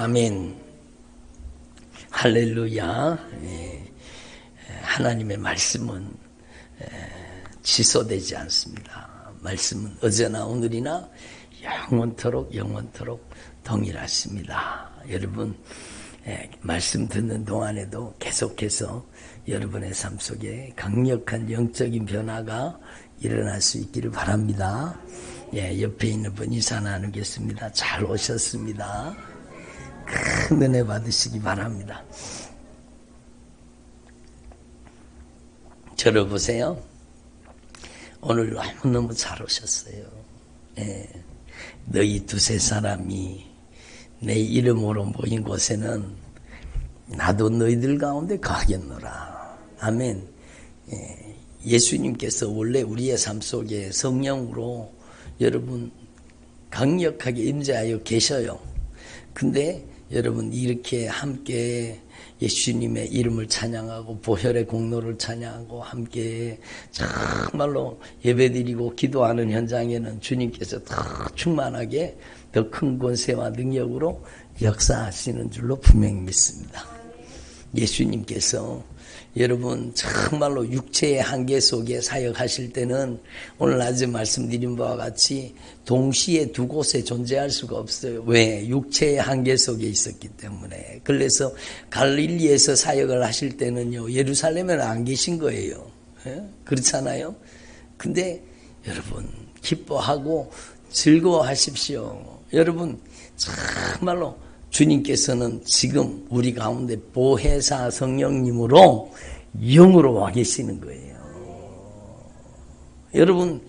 아멘. 할렐루야. 하나님의 말씀은 취소되지 않습니다. 말씀은 어제나 오늘이나 영원토록 동일하십니다. 여러분 말씀 듣는 동안에도 계속해서 여러분의 삶 속에 강력한 영적인 변화가 일어날 수 있기를 바랍니다. 옆에 있는 분 인사 나누겠습니다. 잘 오셨습니다. 큰 은혜 받으시기 바랍니다. 저를 보세요. 오늘 너무너무 잘 오셨어요. 너희 두세 사람이 내 이름으로 모인 곳에는 나도 너희들 가운데 거하겠노라. 아멘. 예수님께서 원래 우리의 삶 속에 성령으로 여러분 강력하게 임재하여 계셔요. 근데 여러분 이렇게 함께 예수님의 이름을 찬양하고 보혈의 공로를 찬양하고 함께 정말로 예배드리고 기도하는 현장에는 주님께서 더 충만하게 더 큰 권세와 능력으로 역사하시는 줄로 분명히 믿습니다. 예수님께서 여러분 정말로 육체의 한계 속에 사역하실 때는 오늘 낮에 말씀드린 바와 같이 동시에 두 곳에 존재할 수가 없어요. 왜? 육체의 한계 속에 있었기 때문에. 그래서 갈릴리에서 사역을 하실 때는요, 예루살렘에는 안 계신 거예요. 그렇잖아요. 근데 여러분 기뻐하고 즐거워하십시오. 여러분 정말로 주님께서는 지금 우리 가운데 보혜사 성령님으로 영으로 와 계시는 거예요. 여러분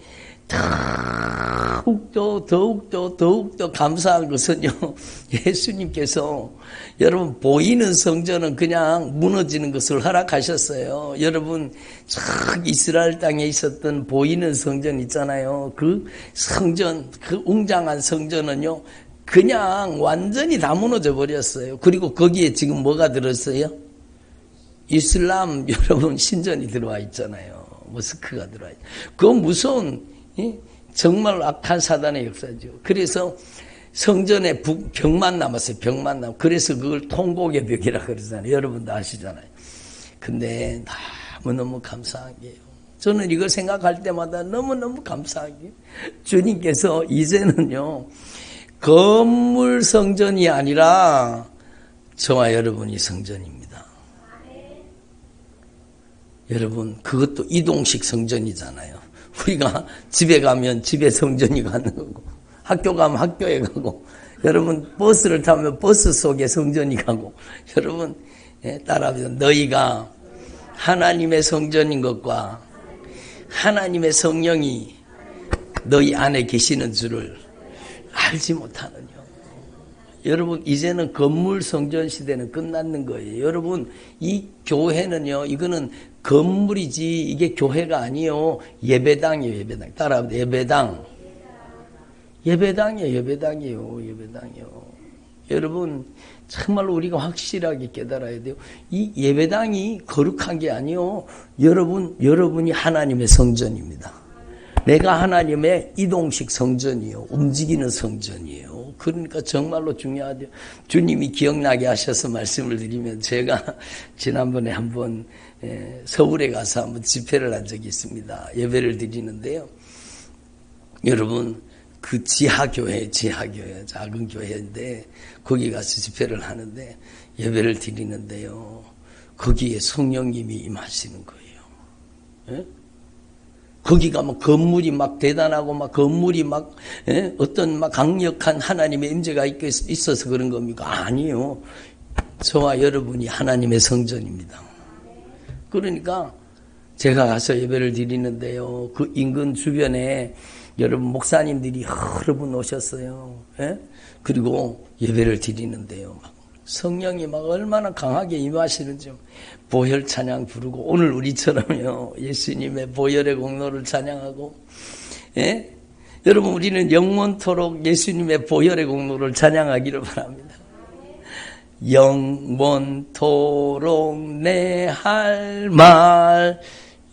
더욱더 감사한 것은요, 예수님께서 여러분 보이는 성전은 그냥 무너지는 것을 허락하셨어요. 여러분 이스라엘 땅에 있었던 보이는 성전 있잖아요. 그 성전, 그 웅장한 성전은요 그냥 완전히 다 무너져 버렸어요. 그리고 거기에 지금 뭐가 들었어요? 이슬람 여러분 신전이 들어와 있잖아요. 모스크가 들어와 있죠. 그건 무서운 정말 악한 사단의 역사죠. 그래서 성전에 벽만 남았어요. 벽만 남았어요. 그래서 그걸 통곡의 벽이라고 그러잖아요. 여러분도 아시잖아요. 근데 너무너무 감사한 게요, 저는 이걸 생각할 때마다 너무너무 감사한 게 주님께서 이제는요 건물 성전이 아니라 저와 여러분이 성전입니다. 여러분 그것도 이동식 성전이잖아요. 우리가 집에 가면 집에 성전이 가는 거고, 학교 가면 학교에 가고, 여러분 버스를 타면 버스 속에 성전이 가고, 여러분 따라하면서 너희가 하나님의 성전인 것과 하나님의 성령이 너희 안에 계시는 줄을 알지 못하느냐. 여러분 이제는 건물 성전 시대는 끝났는 거예요. 여러분 이 교회는요, 이거는 건물이지 이게 교회가 아니에요. 예배당이에요. 예배당. 따라하면 예배당이에요. 여러분 정말로 우리가 확실하게 깨달아야 돼요. 이 예배당이 거룩한 게 아니에요. 여러분이 하나님의 성전입니다. 내가 하나님의 이동식 성전이요, 움직이는 성전이에요. 그러니까 정말로 중요하죠. 주님이 기억나게 하셔서 말씀을 드리면, 제가 지난번에 한번 서울에 가서 한번 집회를 한 적이 있습니다. 예배를 드리는데요, 여러분 그 지하교회 작은 교회인데 거기 가서 집회를 하는데 예배를 드리는데요, 거기에 성령님이 임하시는 거예요. 거기 가면 건물이 막 대단하고 막 건물이 막 어떤 막 강력한 하나님의 임재가 있어서 그런 겁니까? 아니요. 저와 여러분이 하나님의 성전입니다. 그러니까 제가 가서 예배를 드리는데요, 그 인근 주변에 여러분 목사님들이 여러 분 오셨어요. 그리고 예배를 드리는데요, 막 성령이 막 얼마나 강하게 임하시는지 보혈 찬양 부르고, 오늘 우리처럼요 예수님의 보혈의 공로를 찬양하고, 여러분 우리는 영원토록 예수님의 보혈의 공로를 찬양하기를 바랍니다. 영원토록 내 할 말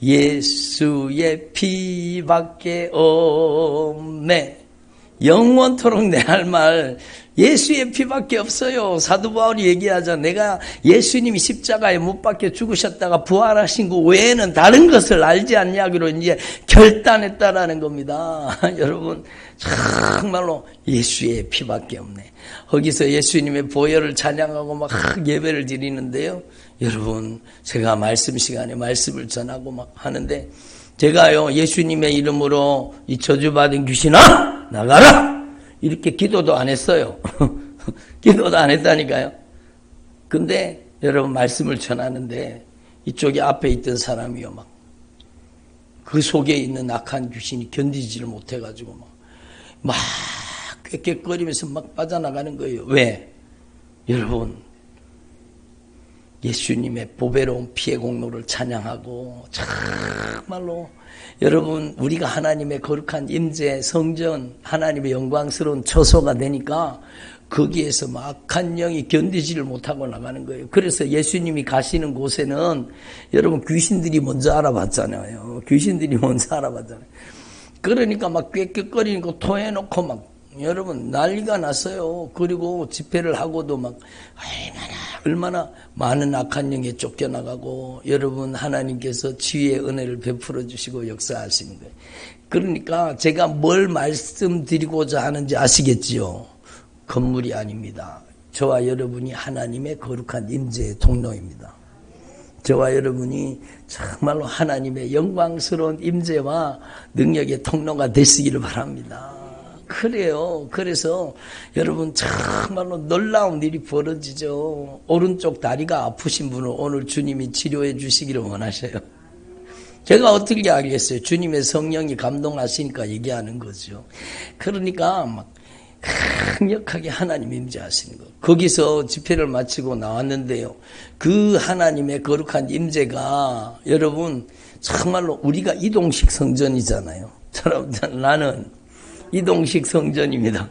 예수의 피밖에 없네. 영원토록 내 할 말 예수의 피밖에 없어요. 사도 바울이 얘기하자. 내가 예수님이 십자가에 못 박혀 죽으셨다가 부활하신 것 외에는 다른 것을 알지 않냐기로 이제 결단했다라는 겁니다. 여러분, 정말로 예수의 피밖에 없네. 거기서 예수님의 보혈을 찬양하고 막 예배를 드리는데요. 여러분, 제가 말씀 시간에 말씀을 전하고 막 하는데, 제가요, 예수님의 이름으로 이 저주받은 귀신아, 나가라! 이렇게 기도도 안 했어요. 기도도 안 했다니까요. 근데 여러분 말씀을 전하는데 이쪽에 앞에 있던 사람이요, 막 그 속에 있는 악한 귀신이 견디지를 못해가지고 막 꾀꾀거리면서 막 빠져나가는 거예요. 왜? 여러분, 예수님의 보배로운 피의 공로를 찬양하고 정말로 여러분 우리가 하나님의 거룩한 임재 성전 하나님의 영광스러운 처소가 되니까 거기에서 막 악한 영이 견디지를 못하고 나가는 거예요. 그래서 예수님이 가시는 곳에는 여러분 귀신들이 먼저 알아봤잖아요. 귀신들이 먼저 알아봤잖아요. 그러니까 막 꾀꾀거리는 거 토해놓고 막 여러분 난리가 났어요. 그리고 집회를 하고도 막 얼마나 많은 악한 영에 쫓겨나가고 여러분 하나님께서 지혜의 은혜를 베풀어 주시고 역사하시는 거예요. 그러니까 제가 뭘 말씀드리고자 하는지 아시겠지요? 건물이 아닙니다. 저와 여러분이 하나님의 거룩한 임재의 통로입니다. 저와 여러분이 정말로 하나님의 영광스러운 임재와 능력의 통로가 되시기를 바랍니다. 그래요. 그래서 여러분 정말로 놀라운 일이 벌어지죠. 오른쪽 다리가 아프신 분을 오늘 주님이 치료해 주시기를 원하셔요. 제가 어떻게 알겠어요? 주님의 성령이 감동하시니까 얘기하는 거죠. 그러니까 막 강력하게 하나님 임재하시는 거. 거기서 집회를 마치고 나왔는데요. 그 하나님의 거룩한 임재가 여러분 정말로 우리가 이동식 성전이잖아요. 나는 이동식 성전입니다.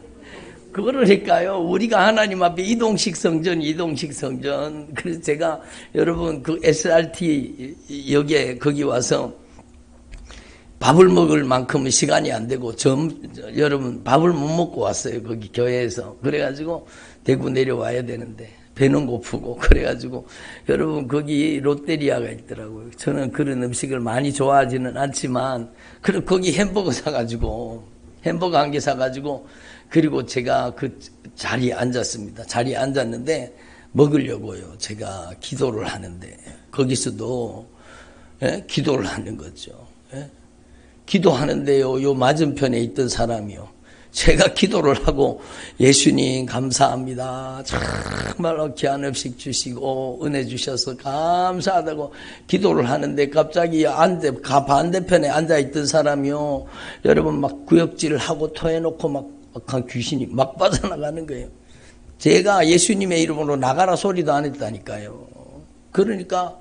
그러니까요, 우리가 하나님 앞에 이동식 성전. 그래서 제가 여러분 그 SRT 역에 거기 와서 밥을 먹을 만큼은 시간이 안 되고 여러분 밥을 못 먹고 왔어요. 거기 교회에서. 그래가지고 대구 내려와야 되는데 배는 고프고 그래가지고 여러분 거기 롯데리아가 있더라고요. 저는 그런 음식을 많이 좋아하지는 않지만 그럼 거기 햄버거 한 개 사가지고 그리고 제가 그 자리에 앉았습니다. 자리에 앉았는데 먹으려고요. 제가 기도를 하는데 거기서도 기도를 하는 거죠. 기도하는데요. 요 맞은편에 있던 사람이요. 제가 기도를 하고 예수님 감사합니다. 정말로 귀한 음식 주시고 은혜 주셔서 감사하다고 기도를 하는데 갑자기 반대편에 앉아있던 사람이요. 여러분 막 구역질을 하고 토해놓고 막 귀신이 막 빠져나가는 거예요. 제가 예수님의 이름으로 나가라 소리도 안 했다니까요. 그러니까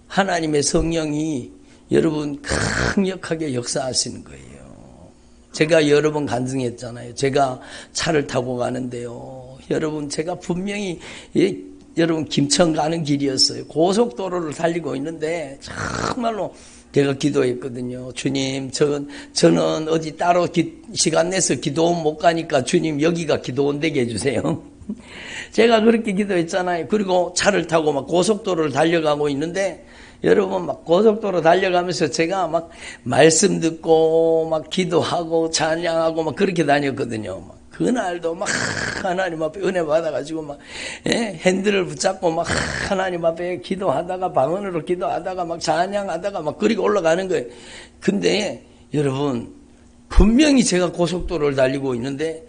하나님의 성령이 여러분 강력하게 역사하시는 거예요. 제가 여러 번 간증했잖아요. 제가 차를 타고 가는데요. 여러분 제가 분명히 여러분 김천 가는 길이었어요. 고속도로를 달리고 있는데 정말로 제가 기도했거든요. 주님 저는 어디 따로 시간 내서 기도원 못 가니까 주님 여기가 기도원 되게 해주세요. 제가 그렇게 기도했잖아요. 그리고 차를 타고 막 고속도로를 달려가고 있는데 여러분 막 고속도로 달려가면서 제가 막 말씀 듣고 막 기도하고 찬양하고 막 그렇게 다녔거든요. 막 그날도 막 하나님 앞에 은혜 받아가지고 막 핸들을 붙잡고 막 하나님 앞에 기도하다가 방언으로 기도하다가 막 찬양하다가 막 그리고 올라가는 거예요. 근데 여러분 분명히 제가 고속도로를 달리고 있는데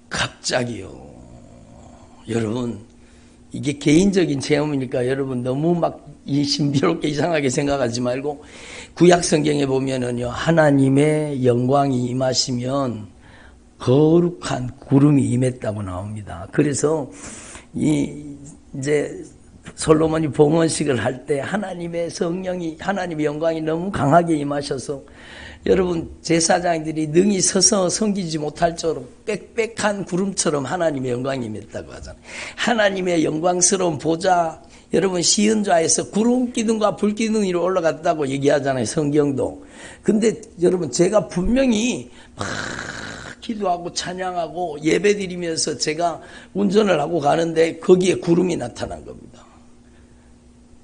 갑자기요. 여러분 이게 개인적인 체험이니까 여러분 너무 막 신비롭게 이상하게 생각하지 말고 구약 성경에 보면은요 하나님의 영광이 임하시면 거룩한 구름이 임했다고 나옵니다. 그래서 이제 솔로몬이 봉헌식을 할 때 하나님의 성령이 하나님의 영광이 너무 강하게 임하셔서 여러분 제사장들이 능히 서서 섬기지 못할 정도로 빽빽한 구름처럼 하나님의 영광이 임했다고 하잖아요. 하나님의 영광스러운 보좌 여러분 시은좌에서 구름 기둥과 불 기둥 위로 올라갔다고 얘기하잖아요. 성경도. 근데 여러분 제가 분명히 막 기도하고 찬양하고 예배드리면서 제가 운전을 하고 가는데 거기에 구름이 나타난 겁니다.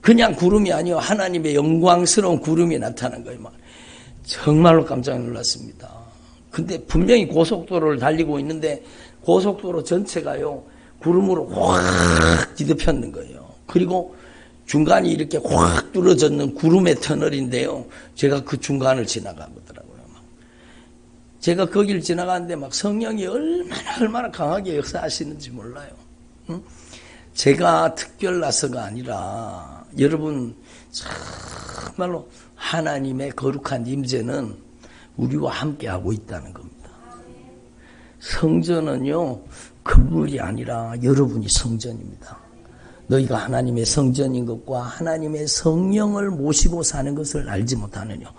그냥 구름이 아니요, 하나님의 영광스러운 구름이 나타난 거예요. 막 정말로 깜짝 놀랐습니다. 근데 분명히 고속도로를 달리고 있는데 고속도로 전체가요 구름으로 확 뒤덮였는 거예요. 그리고 중간이 이렇게 확 뚫어졌는 구름의 터널인데요, 제가 그 중간을 지나가더라고요. 제가 거기를 지나가는데 막 성령이 얼마나 강하게 역사하시는지 몰라요. 응? 제가 특별나서가 아니라 여러분 정말로 하나님의 거룩한 임재는 우리와 함께하고 있다는 겁니다. 성전은요 건물이 아니라 여러분이 성전입니다. 너희가 하나님의 성전인 것과 하나님의 성령을 모시고 사는 것을 알지 못하느냐.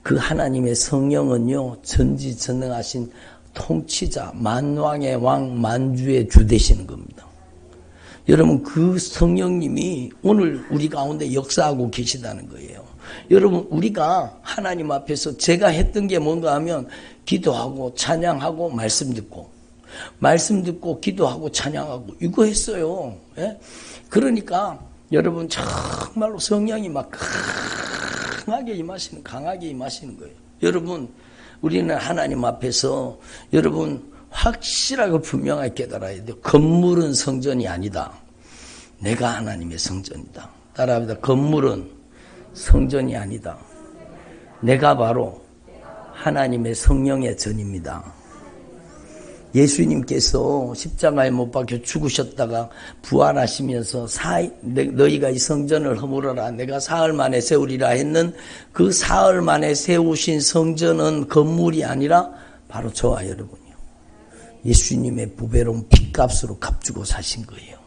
그 하나님의 성령은요 전지전능하신 통치자, 만왕의 왕, 만주의 주 되시는 겁니다. 여러분 그 성령님이 오늘 우리 가운데 역사하고 계시다는 거예요. 여러분 우리가 하나님 앞에서 제가 했던 게 뭔가 하면 기도하고 찬양하고 말씀 듣고 기도하고 찬양하고 이거 했어요. 예? 그러니까 여러분 정말로 성령이 막 강하게 임하시는 거예요. 여러분 우리는 하나님 앞에서 여러분 확실하고 분명하게 깨달아야 돼요. 건물은 성전이 아니다. 내가 하나님의 성전이다. 따라합니다. 건물은 성전이 아니다. 내가 바로 하나님의 성령의 전입니다. 예수님께서 십자가에 못 박혀 죽으셨다가 부활하시면서 너희가 이 성전을 허물어라 내가 사흘 만에 세우리라 했는 그 사흘 만에 세우신 성전은 건물이 아니라 바로 저와 여러분이요. 예수님의 부배로운 핏값으로 값주고 사신 거예요.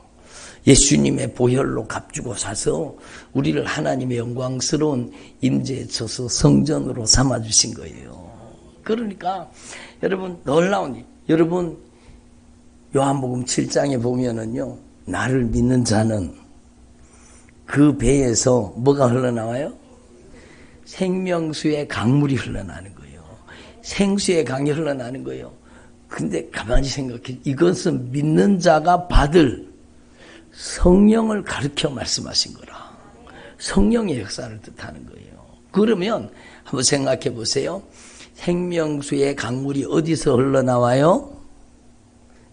예수님의 보혈로 값주고 사서 우리를 하나님의 영광스러운 임재에 쳐서 성전으로 삼아주신 거예요. 그러니까 여러분 놀라운 일. 여러분 요한복음 7장에 보면은요 나를 믿는 자는 그 배에서 뭐가 흘러나와요? 생명수의 강물이 흘러나는 거예요. 생수의 강이 흘러나는 거예요. 근데 가만히 생각해, 이것은 믿는 자가 받을 성령을 가르쳐 말씀하신 거라. 성령의 역사를 뜻하는 거예요. 그러면 한번 생각해 보세요. 생명수의 강물이 어디서 흘러나와요?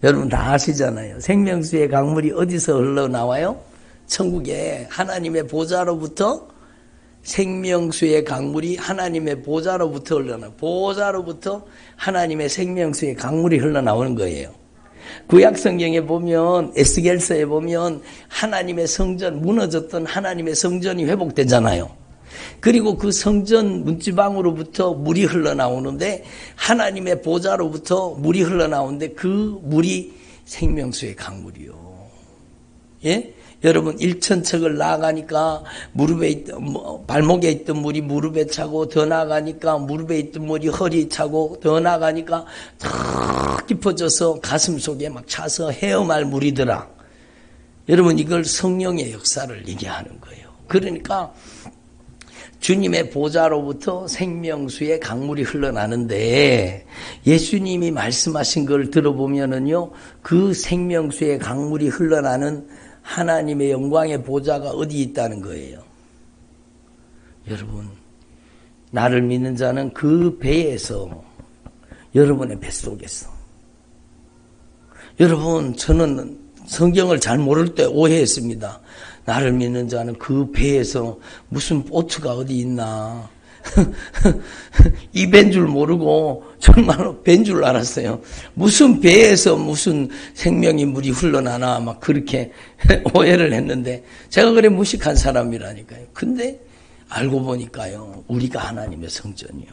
여러분 다 아시잖아요. 생명수의 강물이 어디서 흘러나와요? 천국에 하나님의 보좌로부터 생명수의 강물이 하나님의 보좌로부터 흘러나와요. 보좌로부터 하나님의 생명수의 강물이 흘러나오는 거예요. 구약성경에 보면 에스겔서에 보면 하나님의 성전, 무너졌던 하나님의 성전이 회복되잖아요. 그리고 그 성전 문지방으로부터 물이 흘러나오는데 하나님의 보좌로부터 물이 흘러나오는데 그 물이 생명수의 강물이요. 예? 여러분 1,000척을 나아가니까 발목에 있던 물이 무릎에 차고 더 나아가니까 무릎에 있던 물이 허리에 차고 더 나아가니까 더 깊어져서 가슴 속에 막 차서 헤엄할 물이더라. 여러분 이걸 성령의 역사를 얘기하는 거예요. 그러니까 주님의 보좌로부터 생명수의 강물이 흘러나는데 예수님이 말씀하신 걸 들어보면은요 그 생명수의 강물이 흘러나는 하나님의 영광의 보좌가 어디 있다는 거예요. 여러분 나를 믿는 자는 그 배에서 여러분의 뱃속에서 여러분 저는 성경을 잘 모를 때 오해했습니다. 나를 믿는 자는 그 배에서 무슨 보트가 어디 있나 이 배인 줄 모르고 정말로 배인 줄 알았어요. 무슨 배에서 무슨 생명의 물이 흘러나나 막 그렇게 오해를 했는데 제가 그래 무식한 사람이라니까요. 근데 알고 보니까요 우리가 하나님의 성전이요.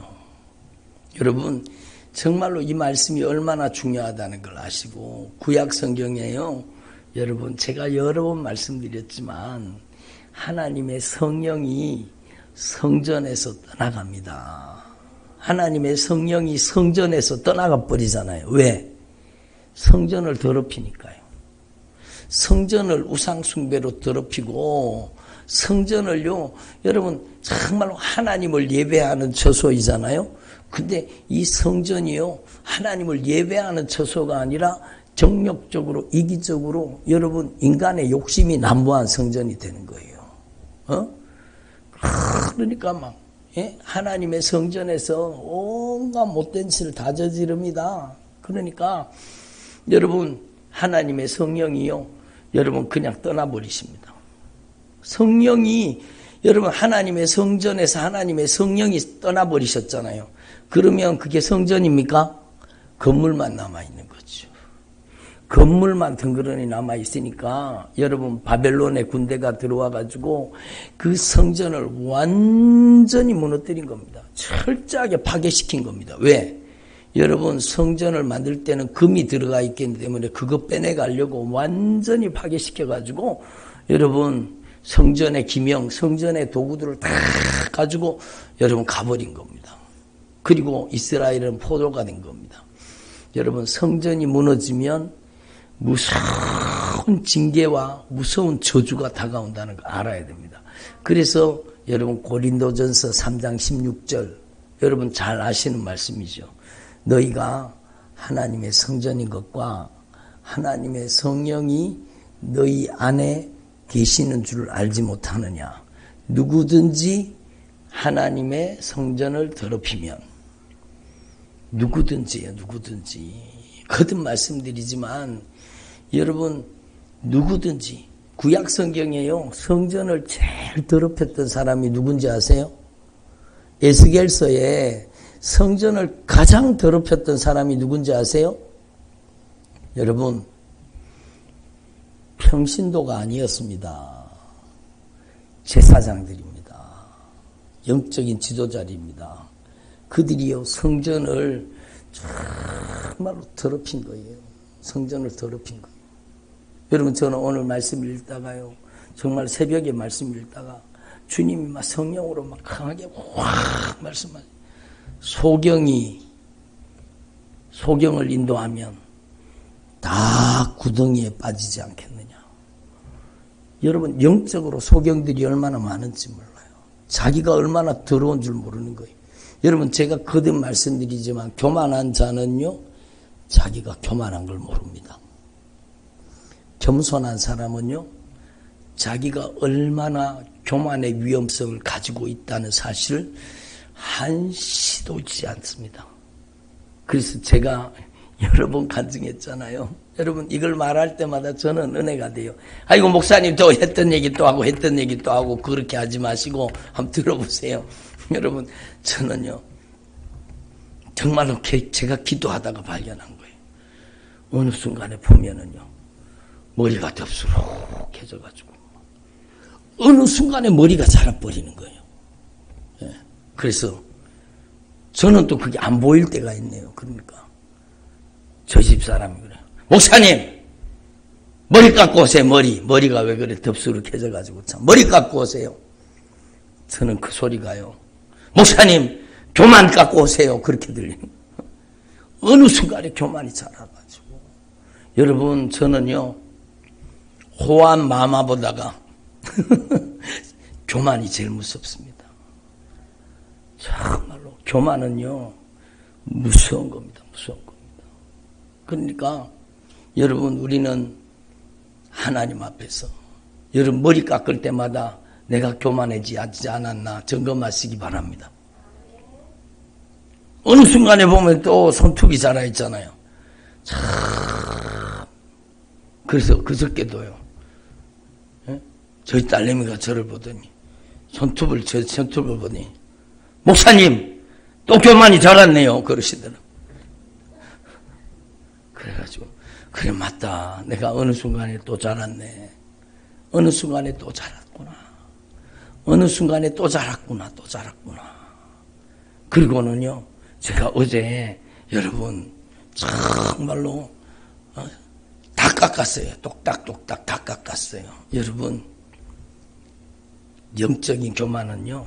여러분 정말로 이 말씀이 얼마나 중요하다는 걸 아시고 구약 성경에요 여러분 제가 여러 번 말씀드렸지만 하나님의 성령이 성전에서 떠나갑니다. 하나님의 성령이 성전에서 떠나가 버리잖아요. 왜? 성전을 더럽히니까요. 성전을 우상숭배로 더럽히고 성전을요 여러분 정말로 하나님을 예배하는 처소이잖아요. 근데 이 성전이요, 하나님을 예배하는 처소가 아니라 정력적으로, 이기적으로 여러분 인간의 욕심이 난무한 성전이 되는 거예요. 그러니까 막 하나님의 성전에서 온갖 못된 짓을 다 저지릅니다. 그러니까 여러분 하나님의 성령이요, 여러분 그냥 떠나버리십니다. 성령이 여러분 하나님의 성전에서 하나님의 성령이 떠나버리셨잖아요. 그러면 그게 성전입니까? 건물만 남아있는 거죠. 건물만 덩그러니 남아있으니까 여러분 바벨론의 군대가 들어와가지고 그 성전을 완전히 무너뜨린 겁니다. 철저하게 파괴시킨 겁니다. 왜? 여러분 성전을 만들 때는 금이 들어가 있기 때문에 그거 빼내가려고 완전히 파괴시켜가지고 여러분 성전의 기명, 성전의 도구들을 다 가지고 여러분 가버린 겁니다. 그리고 이스라엘은 포로가 된 겁니다. 여러분 성전이 무너지면 무서운 징계와 무서운 저주가 다가온다는 걸 알아야 됩니다. 그래서 여러분 고린도전서 3장 16절 여러분 잘 아시는 말씀이죠. 너희가 하나님의 성전인 것과 하나님의 성령이 너희 안에 계시는 줄 알지 못하느냐. 누구든지 하나님의 성전을 더럽히면, 누구든지요, 누구든지. 거듭 말씀드리지만 여러분 누구든지 구약 성경에요, 성전을 제일 더럽혔던 사람이 누군지 아세요? 에스겔서에 성전을 가장 더럽혔던 사람이 누군지 아세요? 여러분 평신도가 아니었습니다. 제사장들입니다. 영적인 지도자들입니다. 그들이요 성전을 정말로 더럽힌 거예요. 성전을 더럽힌 거예요. 여러분 저는 오늘 말씀을 읽다가요, 정말 새벽에 말씀을 읽다가 주님이 막 성령으로 막 강하게 확 말씀하세요. 소경을 인도하면 다 구덩이에 빠지지 않겠느냐. 여러분 영적으로 소경들이 얼마나 많은지 몰라요. 자기가 얼마나 더러운 줄 모르는 거예요. 여러분 제가 거듭 말씀드리지만 교만한 자는요 자기가 교만한 걸 모릅니다. 겸손한 사람은요 자기가 얼마나 교만의 위험성을 가지고 있다는 사실을 한시도 잊지 않습니다. 그래서 제가 여러 번 간증했잖아요. 여러분 이걸 말할 때마다 저는 은혜가 돼요. 아이고 목사님 또 했던 얘기 또 하고 했던 얘기 또 하고 그렇게 하지 마시고 한번 들어보세요. 여러분 저는요 정말로 제가 기도하다가 발견한 거예요. 어느 순간에 보면은요 머리가 덥수룩해져가지고 어느 순간에 머리가 자라버리는 거예요. 예. 그래서 저는 또 그게 안 보일 때가 있네요. 그러니까 저 집 사람이 그래요. 목사님 머리 깎고 오세요. 머리가 왜 그래 덥수룩해져가지고 참 머리 깎고 오세요. 저는 그 소리가요 목사님 교만 깎고 오세요. 그렇게 들리는 거예요. 어느 순간에 교만이 자라가지고 여러분 저는요 호환 마마보다가 교만이 제일 무섭습니다. 정말로 교만은요 무서운 겁니다. 무서운 겁니다. 그러니까 여러분 우리는 하나님 앞에서 여러분 머리 깎을 때마다 내가 교만해지지 않았나 점검하시기 바랍니다. 어느 순간에 보면 또 손톱이 자라있잖아요. 참 그래서 그저께도요 저희 딸내미가 저를 보더니 제 손톱을 보니 목사님 또 교만이 자랐네요 그러시더라고요. 그래가지고 그래 맞다 내가 어느 순간에 또 자랐네. 어느 순간에 또 자랐구나. 어느 순간에 또 자랐구나. 그리고는요 제가 어제 여러분 정말로 다 깎았어요. 똑딱똑딱 다 깎았어요. 여러분 영적인 교만은요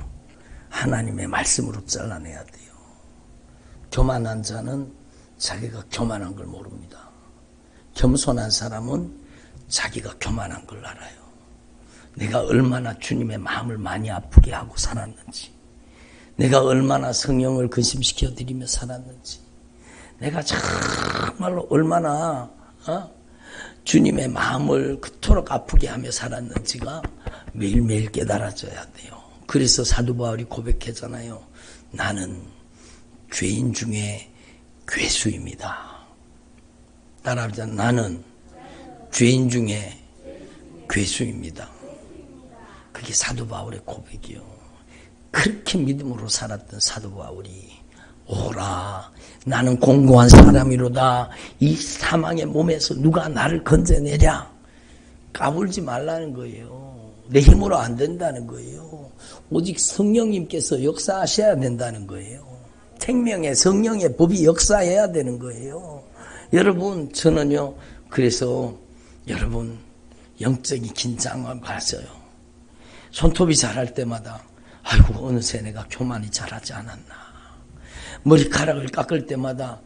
하나님의 말씀으로 잘라내야 돼요. 교만한 자는 자기가 교만한 걸 모릅니다. 겸손한 사람은 자기가 교만한 걸 알아요. 내가 얼마나 주님의 마음을 많이 아프게 하고 살았는지, 내가 얼마나 성령을 근심시켜 드리며 살았는지, 내가 정말로 얼마나 주님의 마음을 그토록 아프게 하며 살았는지가 매일매일 깨달아져야 돼요. 그래서 사도 바울이 고백하잖아요. 나는 죄인 중에 괴수입니다. 따라하자. 나는 죄인 중에 괴수입니다. 그게 사도 바울의 고백이요. 그렇게 믿음으로 살았던 사도 바울이 오라, 나는 공고한 사람이로다. 이 사망의 몸에서 누가 나를 건져내랴. 까불지 말라는 거예요. 내 힘으로 안 된다는 거예요. 오직 성령님께서 역사하셔야 된다는 거예요. 생명의 성령의 법이 역사해야 되는 거예요. 여러분, 저는요, 그래서 여러분 영적인 긴장을 가져요. 손톱이 자랄 때마다 아이고 어느새 내가 교만이 자라지 않았나. 머리카락을 깎을 때마다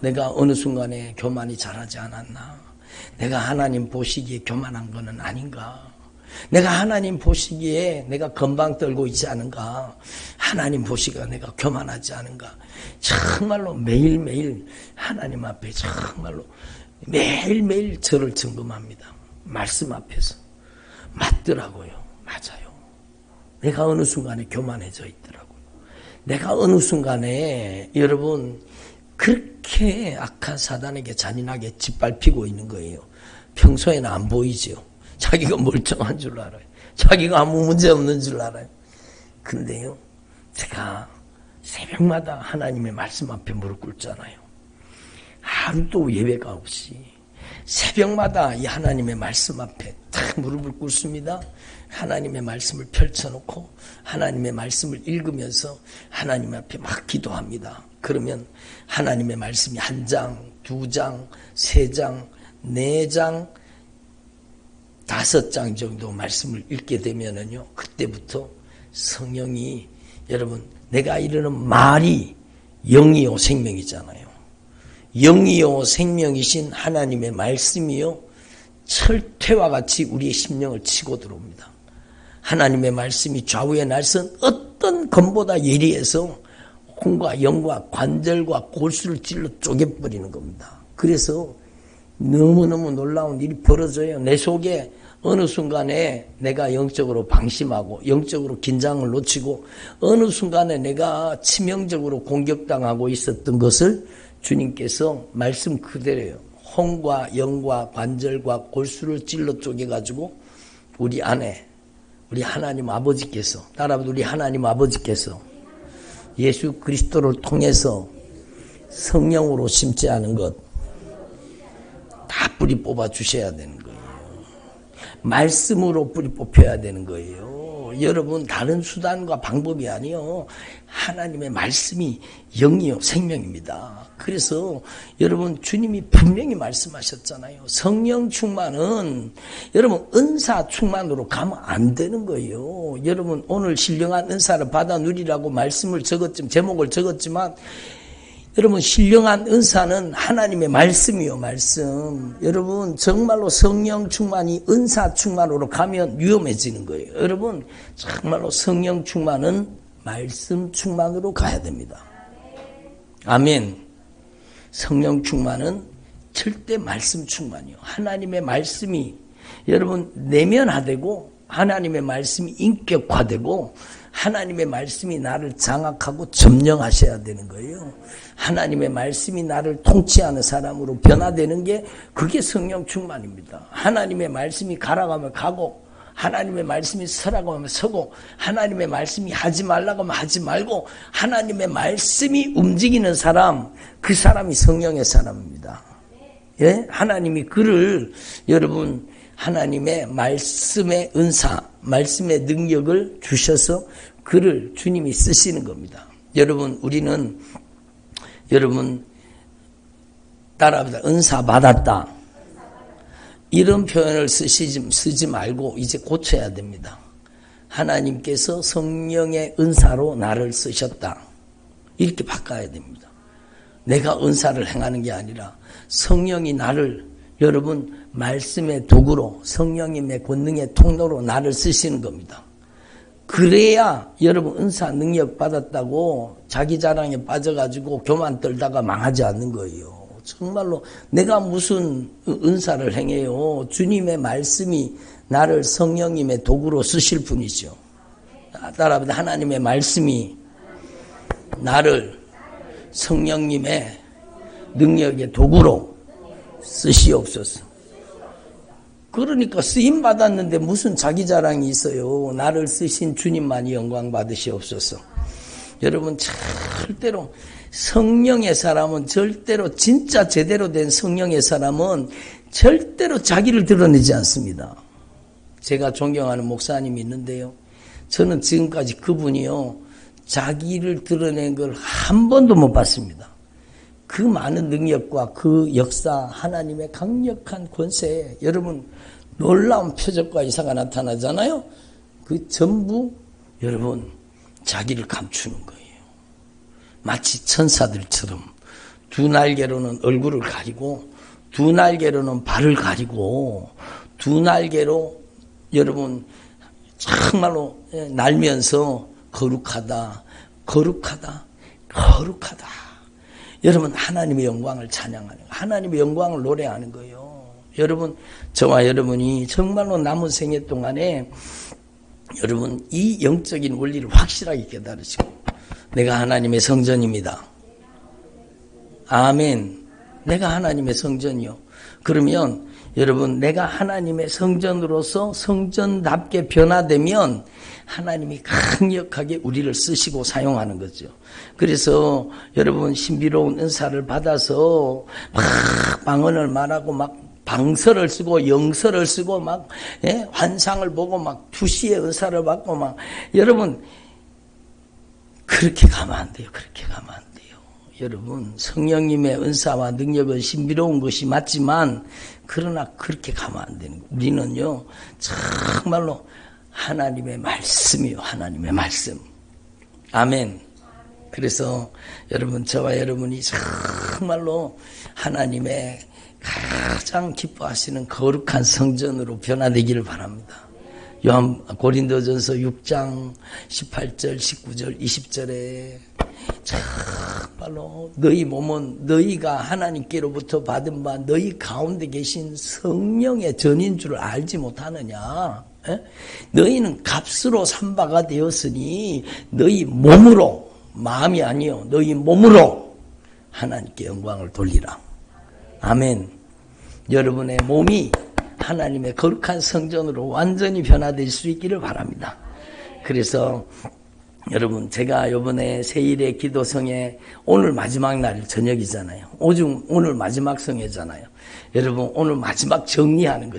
내가 어느 순간에 교만이 자라지 않았나. 내가 하나님 보시기에 교만한 거는 아닌가. 내가 하나님 보시기에 내가 건방 떨고 있지 않은가. 하나님 보시기에 내가 교만하지 않은가. 정말로 매일매일 하나님 앞에 정말로 매일매일 저를 점검합니다. 말씀 앞에서. 맞더라고요. 맞아요. 내가 어느 순간에 교만해져 있더라고요. 내가 어느 순간에 여러분 그렇게 악한 사단에게 잔인하게 짓밟히고 있는 거예요. 평소에는 안 보이죠. 자기가 멀쩡한 줄 알아요. 자기가 아무 문제 없는 줄 알아요. 근데요, 제가 새벽마다 하나님의 말씀 앞에 무릎 꿇잖아요. 하루도 예배가 없이 새벽마다 이 하나님의 말씀 앞에 딱 무릎을 꿇습니다. 하나님의 말씀을 펼쳐놓고 하나님의 말씀을 읽으면서 하나님 앞에 막 기도합니다. 그러면 하나님의 말씀이 1장, 2장, 3장, 4장, 5장 정도 말씀을 읽게 되면은요, 그때부터 성령이, 여러분, 내가 이르는 말이 영이요 생명이잖아요. 영이요 생명이신 하나님의 말씀이요 철퇴와 같이 우리의 심령을 치고 들어옵니다. 하나님의 말씀이 좌우의 날선 어떤 검보다 예리해서 혼과 영과 관절과 골수를 찔러 쪼개버리는 겁니다. 그래서 너무너무 놀라운 일이 벌어져요. 내 속에 어느 순간에 내가 영적으로 방심하고 영적으로 긴장을 놓치고 어느 순간에 내가 치명적으로 공격당하고 있었던 것을 주님께서 말씀 그대로예요. 혼과 영과 관절과 골수를 찔러 쪼개가지고 우리 안에 우리 하나님 아버지께서, 따라하면 우리 하나님 아버지께서 예수 그리스도를 통해서 성령으로 심지 않은 것 다 뿌리 뽑아 주셔야 되는 거예요. 말씀으로 뿌리 뽑혀야 되는 거예요. 여러분, 다른 수단과 방법이 아니요. 하나님의 말씀이 영이요 생명입니다. 그래서 여러분, 주님이 분명히 말씀하셨잖아요. 성령 충만은 여러분 은사 충만으로 가면 안 되는 거예요. 여러분, 오늘 신령한 은사를 받아 누리라고 말씀을 적었지만, 제목을 적었지만, 여러분, 신령한 은사는 하나님의 말씀이요, 말씀. 여러분, 정말로 성령 충만이 은사 충만으로 가면 위험해지는 거예요. 여러분, 정말로 성령 충만은 말씀 충만으로 가야 됩니다. 아멘. 성령 충만은 절대 말씀 충만이요. 하나님의 말씀이 여러분 내면화되고 하나님의 말씀이 인격화되고 하나님의 말씀이 나를 장악하고 점령하셔야 되는 거예요. 하나님의 말씀이 나를 통치하는 사람으로 변화되는 게 그게 성령 충만입니다. 하나님의 말씀이 가라고 가고 하나님의 말씀이 서라고 하면 서고 하나님의 말씀이 하지 말라고 하면 하지 말고 하나님의 말씀이 움직이는 사람, 그 사람이 성령의 사람입니다. 예? 하나님이 그를 여러분 하나님의 말씀의 은사, 말씀의 능력을 주셔서 그를 주님이 쓰시는 겁니다. 여러분, 우리는 여러분 따라합니다. 은사 받았다. 이런 표현을 쓰지 말고 이제 고쳐야 됩니다. 하나님께서 성령의 은사로 나를 쓰셨다. 이렇게 바꿔야 됩니다. 내가 은사를 행하는 게 아니라 성령이 나를 여러분 말씀의 도구로 성령님의 권능의 통로로 나를 쓰시는 겁니다. 그래야 여러분 은사 능력 받았다고 자기 자랑에 빠져가지고 교만 떨다가 망하지 않는 거예요. 정말로 내가 무슨 은사를 행해요. 주님의 말씀이 나를 성령님의 도구로 쓰실 분이죠. 따라합니다. 하나님의 말씀이 나를 성령님의 능력의 도구로 쓰시옵소서. 그러니까 쓰임 받았는데 무슨 자기 자랑이 있어요. 나를 쓰신 주님만이 영광 받으시옵소서. 여러분 절대로 성령의 사람은 절대로 진짜 제대로 된 성령의 사람은 절대로 자기를 드러내지 않습니다. 제가 존경하는 목사님이 있는데요. 저는 지금까지 그분이요. 자기를 드러낸 걸 한 번도 못 봤습니다. 그 많은 능력과 그 역사 하나님의 강력한 권세에 여러분 놀라운 표적과 이사가 나타나잖아요. 그 전부 여러분 자기를 감추는 거예요. 마치 천사들처럼 두 날개로는 얼굴을 가리고 두 날개로는 발을 가리고 두 날개로 여러분 정말로 날면서 거룩하다 거룩하다 거룩하다. 여러분 하나님의 영광을 찬양하는 거예요. 하나님의 영광을 노래하는 거예요. 여러분 저와 여러분이 정말로 남은 생애 동안에 여러분 이 영적인 원리를 확실하게 깨달으시고 내가 하나님의 성전입니다. 아멘. 내가 하나님의 성전이요. 그러면 여러분 내가 하나님의 성전으로서 성전답게 변화되면 하나님이 강력하게 우리를 쓰시고 사용하는 거죠. 그래서 여러분 신비로운 은사를 받아서 막 방언을 말하고 막 방설을 쓰고 영설을 쓰고 막 환상을 보고 막 투시의 은사를 받고 막 여러분 그렇게 가면 안 돼요. 그렇게 가면 안 돼요. 여러분 성령님의 은사와 능력은 신비로운 것이 맞지만 그러나 그렇게 가면 안 되는 거예요. 우리는요 정말로 하나님의 말씀이요. 하나님의 말씀. 아멘. 그래서 여러분 저와 여러분이 정말로 하나님의 가장 기뻐하시는 거룩한 성전으로 변화되기를 바랍니다. 고린도전서 6장 18절 19절 20절에 정말로 너희 몸은 너희가 하나님께로부터 받은 바 너희 가운데 계신 성령의 전인 줄 알지 못하느냐. 너희는 값으로 산 바가 되었으니 너희 몸으로 마음이 아니요 너희 몸으로 하나님께 영광을 돌리라. 아멘. 여러분의 몸이 하나님의 거룩한 성전으로 완전히 변화될 수 있기를 바랍니다. 그래서 여러분 제가 이번에 세일의 기도성에 오늘 마지막 날 저녁이잖아요. 오늘 마지막 성회잖아요. 여러분 오늘 마지막 정리하는 거.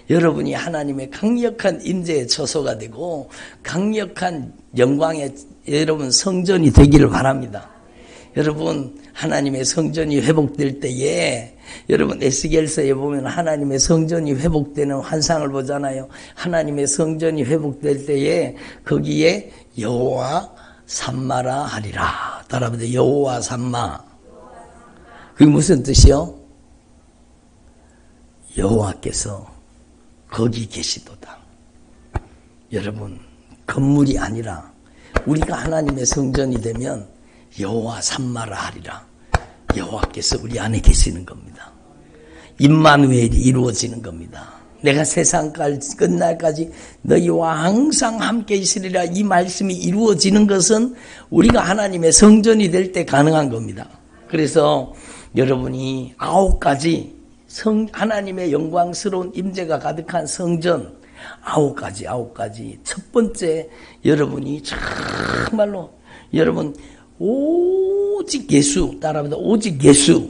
여러분이 하나님의 강력한 임재의 처소가 되고 강력한 영광의 여러분 성전이 되기를 바랍니다. 여러분 하나님의 성전이 회복될 때에 여러분 에스겔서에 보면 하나님의 성전이 회복되는 환상을 보잖아요. 하나님의 성전이 회복될 때에 거기에 여호와 삼마라 하리라. 따라합니다. 여호와 삼마. 그게 무슨 뜻이요? 여호와께서 거기 계시도다. 여러분 건물이 아니라 우리가 하나님의 성전이 되면 여호와 삼마라 하리라. 여호와께서 우리 안에 계시는 겁니다. 임마누엘이 이루어지는 겁니다. 내가 세상까지 끝날까지 너희와 항상 함께 있으리라. 이 말씀이 이루어지는 것은 우리가 하나님의 성전이 될 때 가능한 겁니다. 그래서 여러분이 9가지 하나님의 영광스러운 임재가 가득한 성전 9가지 첫 번째 여러분이 정말로 여러분 오직 예수 따라합니다. 오직 예수.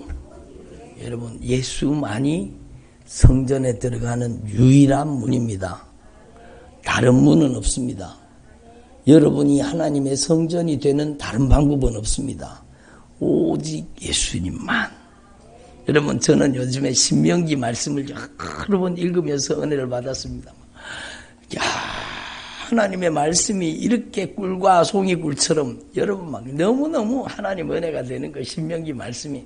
여러분 예수만이 성전에 들어가는 유일한 문입니다. 다른 문은 없습니다. 여러분이 하나님의 성전이 되는 다른 방법은 없습니다. 오직 예수님만. 여러분 저는 요즘에 신명기 말씀을 여러 번 읽으면서 은혜를 받았습니다. 야, 하나님의 말씀이 이렇게 꿀과 송이꿀처럼 여러분 막 너무너무 하나님 은혜가 되는 그 신명기 말씀이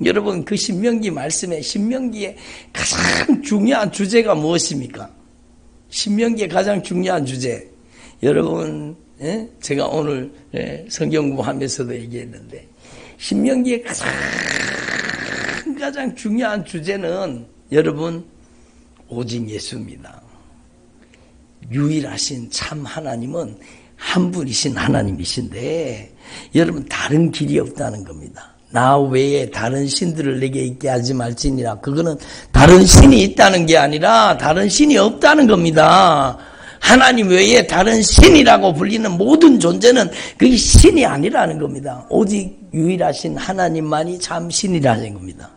여러분 그 신명기 말씀에 신명기의 가장 중요한 주제가 무엇입니까? 신명기의 가장 중요한 주제 여러분, 제가 오늘 성경 공부하면서도 얘기했는데 신명기의 가장 중요한 주제는 여러분 오직 예수입니다. 유일하신 참 하나님은 한 분이신 하나님이신데 여러분 다른 길이 없다는 겁니다. 나 외에 다른 신들을 내게 있게 하지 말지니라. 그거는 다른 신이 있다는 게 아니라 다른 신이 없다는 겁니다. 하나님 외에 다른 신이라고 불리는 모든 존재는 그게 신이 아니라는 겁니다. 오직 유일하신 하나님만이 참 신이라는 겁니다.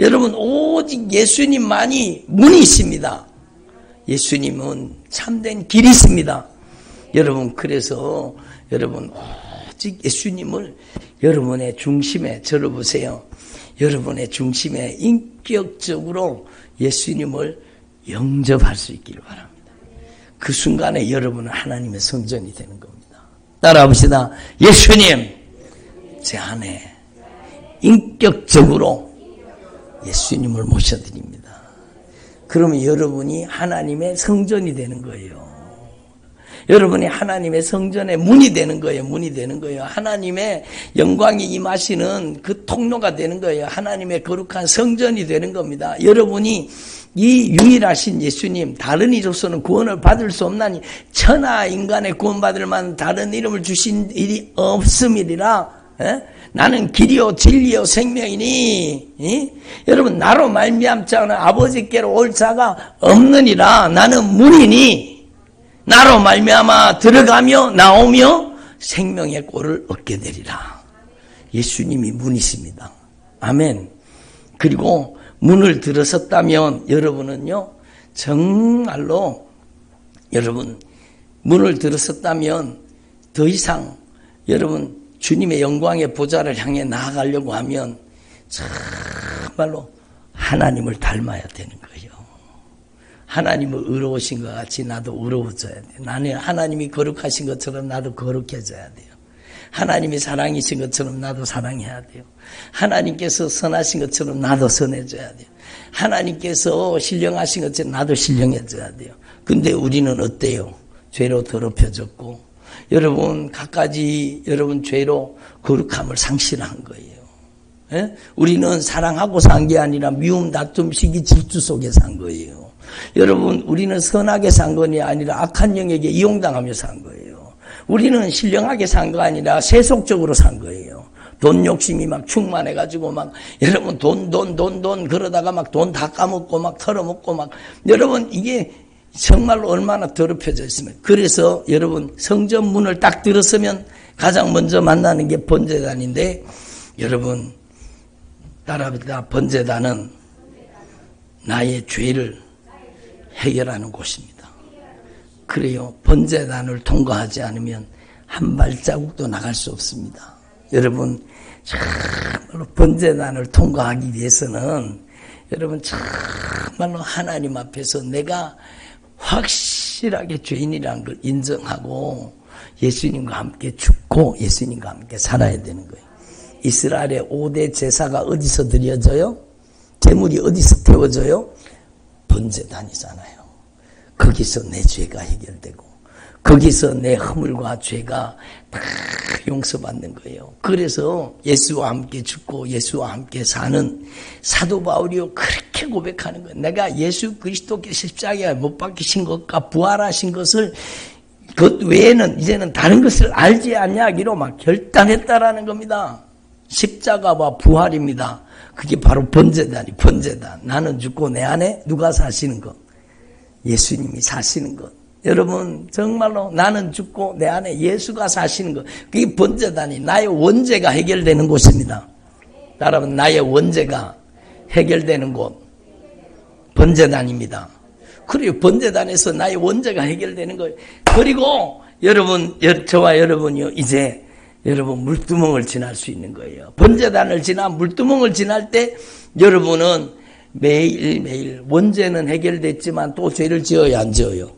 여러분 오직 예수님만이 문이십니다. 예수님은 참된 길이십니다. 여러분 그래서 여러분 오직 예수님을 여러분의 중심에 들어보세요. 여러분의 중심에 인격적으로 예수님을 영접할 수 있기를 바랍니다. 그 순간에 여러분은 하나님의 성전이 되는 겁니다. 따라합시다. 예수님 제 안에 인격적으로 예수님을 모셔드립니다. 그러면 여러분이 하나님의 성전이 되는 거예요. 여러분이 하나님의 성전의 문이 되는 거예요. 문이 되는 거예요. 하나님의 영광이 임하시는 그 통로가 되는 거예요. 하나님의 거룩한 성전이 되는 겁니다. 여러분이 이 유일하신 예수님 다른 이로서는 구원을 받을 수 없나니 천하 인간의 구원받을 만한 다른 이름을 주신 일이 없음이니라. 나는 길이요 진리요 생명이니 여러분 나로 말미암지 않아 아버지께로 올 자가 없느니라. 나는 문이니 나로 말미암아 들어가며 나오며 생명의 꼴을 얻게 되리라. 예수님이 문이십니다. 아멘. 그리고 문을 들어섰다면 여러분은요 정말로 여러분 문을 들어섰다면 더 이상 여러분 주님의 영광의 보좌를 향해 나아가려고 하면 정말로 하나님을 닮아야 되는 거예요. 하나님은 의로우신 것 같이 나도 의로워져야 돼요. 나는 하나님이 거룩하신 것처럼 나도 거룩해져야 돼요. 하나님이 사랑이신 것처럼 나도 사랑해야 돼요. 하나님께서 선하신 것처럼 나도 선해져야 돼요. 하나님께서 신령하신 것처럼 나도 신령해져야 돼요. 근데 우리는 어때요? 죄로 더럽혀졌고 여러분 갖가지 여러분 죄로 거룩함을 상실한 거예요. 우리는 사랑하고 산 게 아니라 미움, 다툼, 시기, 질투 속에 산 거예요. 여러분 우리는 선하게 산 것이 아니라 악한 영에게 이용당하며 산 거예요. 우리는 신령하게 산 거 아니라 세속적으로 산 거예요. 돈 욕심이 막 충만해가지고 막 여러분 돈 그러다가 막 돈 다 까먹고 막 털어먹고 막 여러분 이게 정말로 얼마나 더럽혀져 있으면 그래서 여러분 성전 문을 딱 들었으면 가장 먼저 만나는 게 번제단인데 여러분 따라합니다. 번제단은 나의 죄를 해결하는 곳입니다. 그래요. 번제단을 통과하지 않으면 한 발자국도 나갈 수 없습니다. 여러분 정말로 번제단을 통과하기 위해서는 여러분 정말로 하나님 앞에서 내가 확실하게 죄인이라는 걸 인정하고 예수님과 함께 죽고 예수님과 함께 살아야 되는 거예요. 이스라엘의 5대 제사가 어디서 드려져요? 제물이 어디서 태워져요? 번제단이잖아요. 거기서 내 죄가 해결되고 거기서 내 허물과 죄가 다 용서받는 거예요. 그래서 예수와 함께 죽고 예수와 함께 사는 사도 바울이요 그렇게 고백하는 거예요. 내가 예수 그리스도께 십자가에 못 박히신 것과 부활하신 것을 그 외에는 이제는 다른 것을 알지 않냐기로 막 결단했다라는 겁니다. 십자가와 부활입니다. 그게 바로 번제단이 번제단. 나는 죽고 내 안에 누가 사시는 것? 예수님이 사시는 것. 여러분 정말로 나는 죽고 내 안에 예수가 사시는 것. 그게 번제단이 나의 원죄가 해결되는 곳입니다. 여러분 나의 원죄가 해결되는 곳 번제단입니다. 그리고 번제단에서 나의 원죄가 해결되는 거예요. 그리고 여러분 저와 여러분이요 이제 여러분 물두멍을 지날 수 있는 거예요. 번제단을 지나 물두멍을 지날 때 여러분은 매일매일 원죄는 해결됐지만 또 죄를 지어야 안 지어요?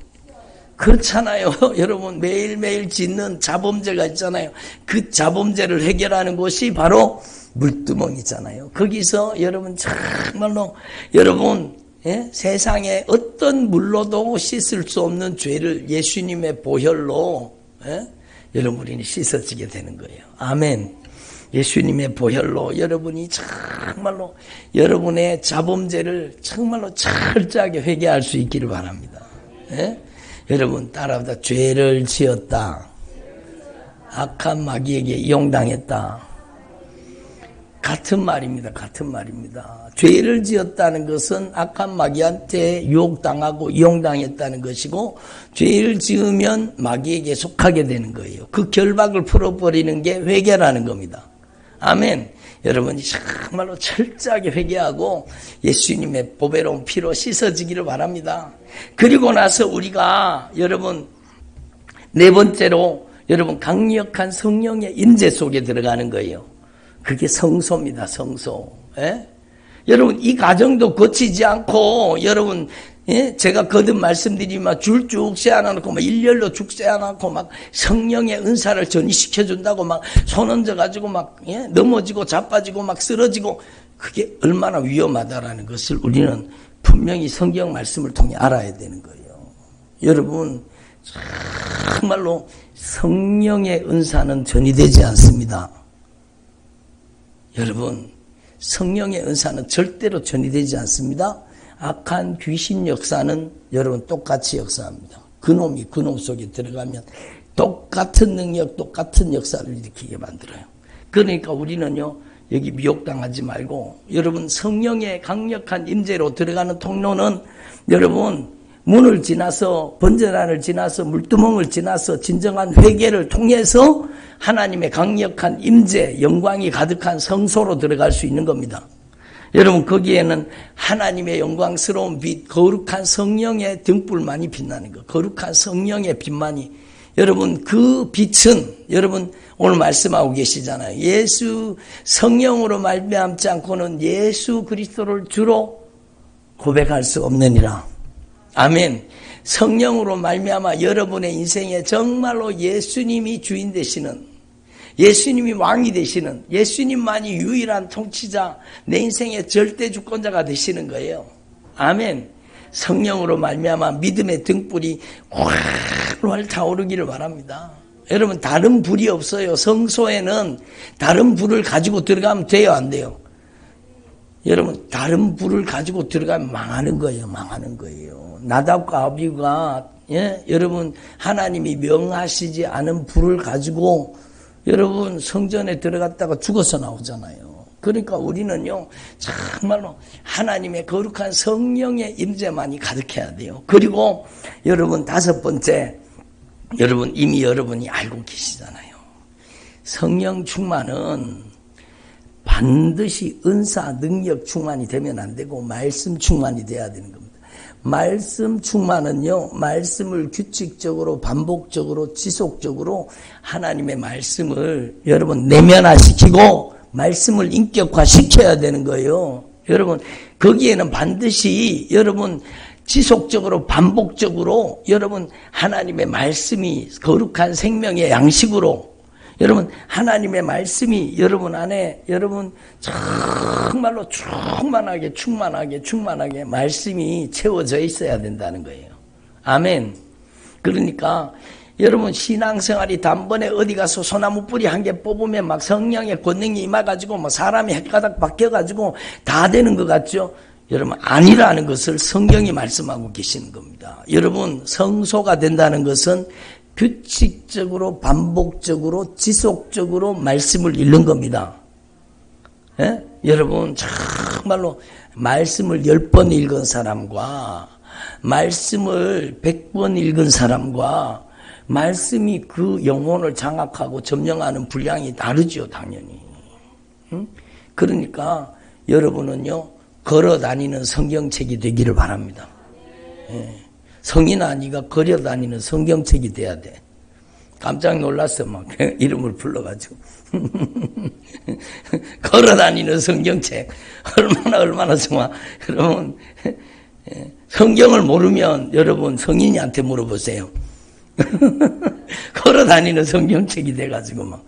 그렇잖아요. 여러분 매일매일 짓는 자범죄가 있잖아요. 그 자범죄를 해결하는 것이 바로 물두멍이잖아요. 거기서 여러분 정말로 여러분 예? 세상에 어떤 물로도 씻을 수 없는 죄를 예수님의 보혈로 예? 여러분 우리는 씻어지게 되는 거예요. 아멘. 예수님의 보혈로 여러분이 정말로 여러분의 자범죄를 정말로 철저하게 회개할 수 있기를 바랍니다. 예? 여러분 따라합니다. 죄를 지었다. 악한 마귀에게 이용당했다. 같은 말입니다. 같은 말입니다. 죄를 지었다는 것은 악한 마귀한테 유혹당하고 이용당했다는 것이고, 죄를 지으면 마귀에게 속하게 되는 거예요. 그 결박을 풀어버리는 게 회개라는 겁니다. 아멘. 여러분이 정말로 철저하게 회개하고 예수님의 보배로운 피로 씻어지기를 바랍니다. 그리고 나서 우리가 여러분 네 번째로 여러분 강력한 성령의 임재 속에 들어가는 거예요. 그게 성소입니다. 성소. 예? 여러분 이 과정도 거치지 않고 여러분 예? 제가 거듭 말씀드리지만 줄 쭉 세워놓고 막 일렬로 쭉 세워놓고 막 성령의 은사를 전이시켜준다고 막 손 얹어가지고 막 예? 넘어지고 자빠지고 막 쓰러지고 그게 얼마나 위험하다라는 것을 우리는 분명히 성경 말씀을 통해 알아야 되는 거예요. 여러분 정말로 성령의 은사는 전이되지 않습니다. 여러분 성령의 은사는 절대로 전이되지 않습니다. 악한 귀신 역사는 여러분 똑같이 역사합니다. 그놈이 그놈 속에 들어가면 똑같은 능력, 똑같은 역사를 일으키게 만들어요. 그러니까 우리는요, 여기 미혹당하지 말고 여러분 성령의 강력한 임재로 들어가는 통로는 여러분 문을 지나서 번제단을 지나서 물두멍을 지나서 진정한 회개를 통해서 하나님의 강력한 임재, 영광이 가득한 성소로 들어갈 수 있는 겁니다. 여러분 거기에는 하나님의 영광스러운 빛, 거룩한 성령의 등불만이 빛나는 거. 거룩한 성령의 빛만이. 여러분 그 빛은 여러분 오늘 말씀하고 계시잖아요. 예수 성령으로 말미암지 않고는 예수 그리스도를 주로 고백할 수 없느니라. 아멘. 성령으로 말미암아 여러분의 인생에 정말로 예수님이 주인 되시는, 예수님이 왕이 되시는, 예수님만이 유일한 통치자, 내 인생의 절대 주권자가 되시는 거예요. 아멘. 성령으로 말미암아 믿음의 등불이 활활 타오르기를 바랍니다. 여러분 다른 불이 없어요. 성소에는 다른 불을 가지고 들어가면 돼요, 안 돼요? 여러분 다른 불을 가지고 들어가면 망하는 거예요. 망하는 거예요. 나답과 아비후가 예? 여러분 하나님이 명하시지 않은 불을 가지고 여러분 성전에 들어갔다가 죽어서 나오잖아요. 그러니까 우리는요 정말로 하나님의 거룩한 성령의 임재만이 가득해야 돼요. 그리고 여러분 다섯 번째, 여러분 이미 여러분이 알고 계시잖아요. 성령 충만은 반드시 은사, 능력 충만이 되면 안 되고 말씀 충만이 돼야 되는 겁니다. 말씀 충만은요, 말씀을 규칙적으로, 반복적으로, 지속적으로 하나님의 말씀을 여러분 내면화시키고 말씀을 인격화시켜야 되는 거예요. 여러분 거기에는 반드시 여러분 지속적으로 반복적으로 여러분 하나님의 말씀이 거룩한 생명의 양식으로 여러분 하나님의 말씀이 여러분 안에 여러분 정말로 충만하게 말씀이 채워져 있어야 된다는 거예요. 아멘. 그러니까 여러분 신앙생활이 단번에 어디 가서 소나무 뿌리 한 개 뽑으면 막 성령의 권능이 임해가지고 뭐 사람이 헷가닥 바뀌어가지고 다 되는 것 같죠? 여러분 아니라는 것을 성경이 말씀하고 계시는 겁니다. 여러분 성소가 된다는 것은 규칙적으로 반복적으로 지속적으로 말씀을 읽는 겁니다. 예? 여러분 정말로 말씀을 10번 읽은 사람과 말씀을 100번 읽은 사람과 말씀이 그 영혼을 장악하고 점령하는 분량이 다르죠, 당연히. 그러니까 여러분은요 걸어다니는 성경책이 되기를 바랍니다. 예. 성인 아니가 걸어다니는 성경책이 돼야 돼. 깜짝 놀랐어, 막 이름을 불러가지고. 걸어다니는 성경책 얼마나 좋아. 여러분 성경을 모르면 여러분 성인이한테 물어보세요. 걸어다니는 성경책이 돼가지고 막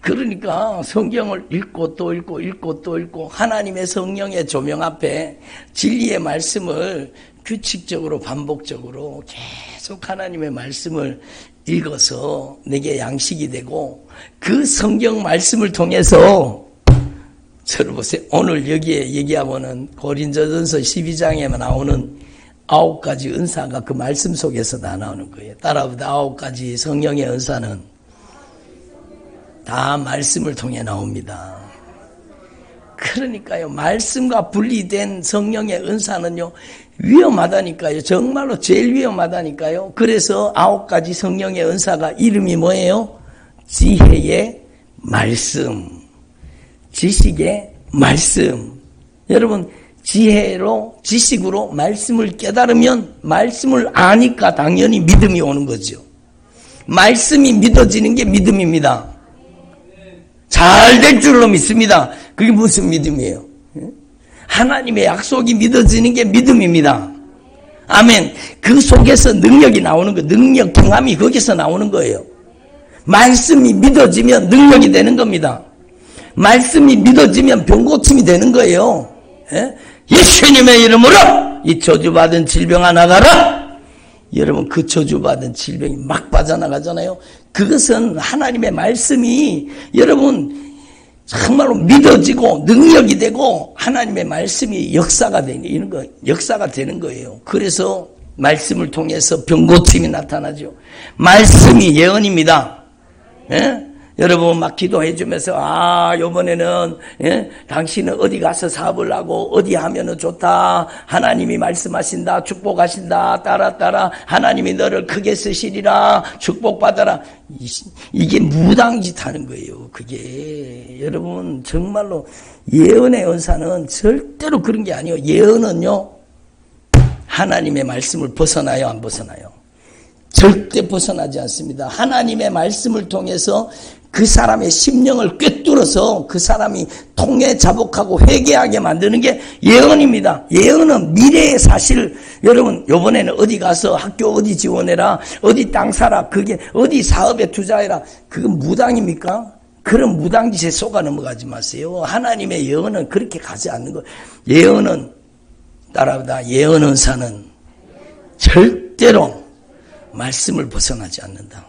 그러니까 성경을 읽고 또 읽고 읽고 또 읽고 하나님의 성령의 조명 앞에 진리의 말씀을 규칙적으로 반복적으로 계속 하나님의 말씀을 읽어서 내게 양식이 되고 그 성경 말씀을 통해서 들어보세요. 오늘 여기에 얘기하면은 고린도전서 12장에만 나오는 9가지 은사가 그 말씀 속에서 다 나오는 거예요. 따라보다 9가지 성령의 은사는 다 말씀을 통해 나옵니다. 그러니까요, 말씀과 분리된 성령의 은사는요, 위험하다니까요. 정말로 제일 위험하다니까요. 그래서 9가지 성령의 은사가 이름이 뭐예요? 지혜의 말씀, 지식의 말씀. 여러분, 지혜로, 지식으로 말씀을 깨달으면 말씀을 아니까 당연히 믿음이 오는 거죠. 말씀이 믿어지는 게 믿음입니다. 잘 될 줄로 믿습니다. 그게 무슨 믿음이에요? 하나님의 약속이 믿어지는 게 믿음입니다. 아멘. 그 속에서 능력이 나오는 거예요. 능력, 경험이 거기서 나오는 거예요. 말씀이 믿어지면 능력이 되는 겁니다. 말씀이 믿어지면 병고침이 되는 거예요. 예수님의 이름으로 이 저주받은 질병아 나가라. 여러분, 그 저주받은 질병이 막 빠져나가잖아요. 그것은 하나님의 말씀이 여러분 정말로 믿어지고 능력이 되고 하나님의 말씀이 역사가 되는 거, 역사가 되는 거예요. 그래서 말씀을 통해서 병고침이 나타나죠. 말씀이 예언입니다. 예? 여러분 막 기도해 주면서 요번에는 당신은 어디 가서 사업을 하고 어디 하면은 좋다. 하나님이 말씀하신다. 축복하신다. 따라 하나님이 너를 크게 쓰시리라. 축복받아라. 이게 무당짓 하는 거예요. 그게 여러분 정말로 예언의 은사는 절대로 그런 게 아니에요. 예언은요 하나님의 말씀을 벗어나요, 안 벗어나요? 절대 벗어나지 않습니다. 하나님의 말씀을 통해서 그 사람의 심령을 꿰뚫어서 그 사람이 통해 자복하고 회개하게 만드는 게 예언입니다. 예언은 미래의 사실. 여러분 요번에는 어디 가서 학교 어디 지원해라, 어디 땅 사라, 그게 어디 사업에 투자해라, 그건 무당입니까? 그런 무당짓에 속아 넘어가지 마세요. 하나님의 예언은 그렇게 가지 않는 거예요. 예언은 따라다 예언은사는 절대로 말씀을 벗어나지 않는다.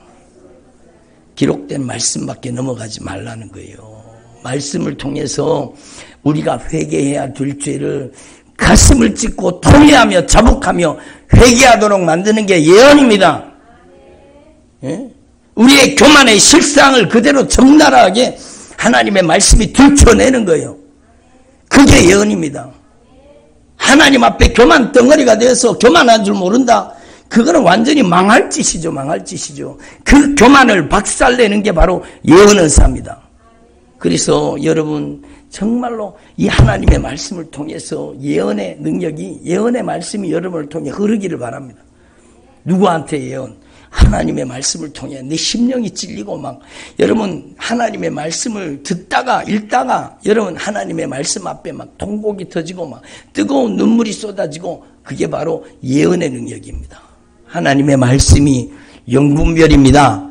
기록된 말씀밖에 넘어가지 말라는 거예요. 말씀을 통해서 우리가 회개해야 될 죄를 가슴을 찢고 통회하며 자복하며 회개하도록 만드는 게 예언입니다. 예? 우리의 교만의 실상을 그대로 적나라하게 하나님의 말씀이 들춰내는 거예요. 그게 예언입니다. 하나님 앞에 교만 덩어리가 되어서 교만한 줄 모른다. 그거는 완전히 망할 짓이죠. 망할 짓이죠. 그 교만을 박살내는 게 바로 예언은사입니다. 그래서 여러분 정말로 이 하나님의 말씀을 통해서 예언의 능력이, 예언의 말씀이 여러분을 통해 흐르기를 바랍니다. 누구한테 예언? 하나님의 말씀을 통해 내 심령이 찔리고 막 여러분 하나님의 말씀을 듣다가 읽다가 여러분 하나님의 말씀 앞에 막 통곡이 터지고 막 뜨거운 눈물이 쏟아지고 그게 바로 예언의 능력입니다. 하나님의 말씀이 영분별입니다.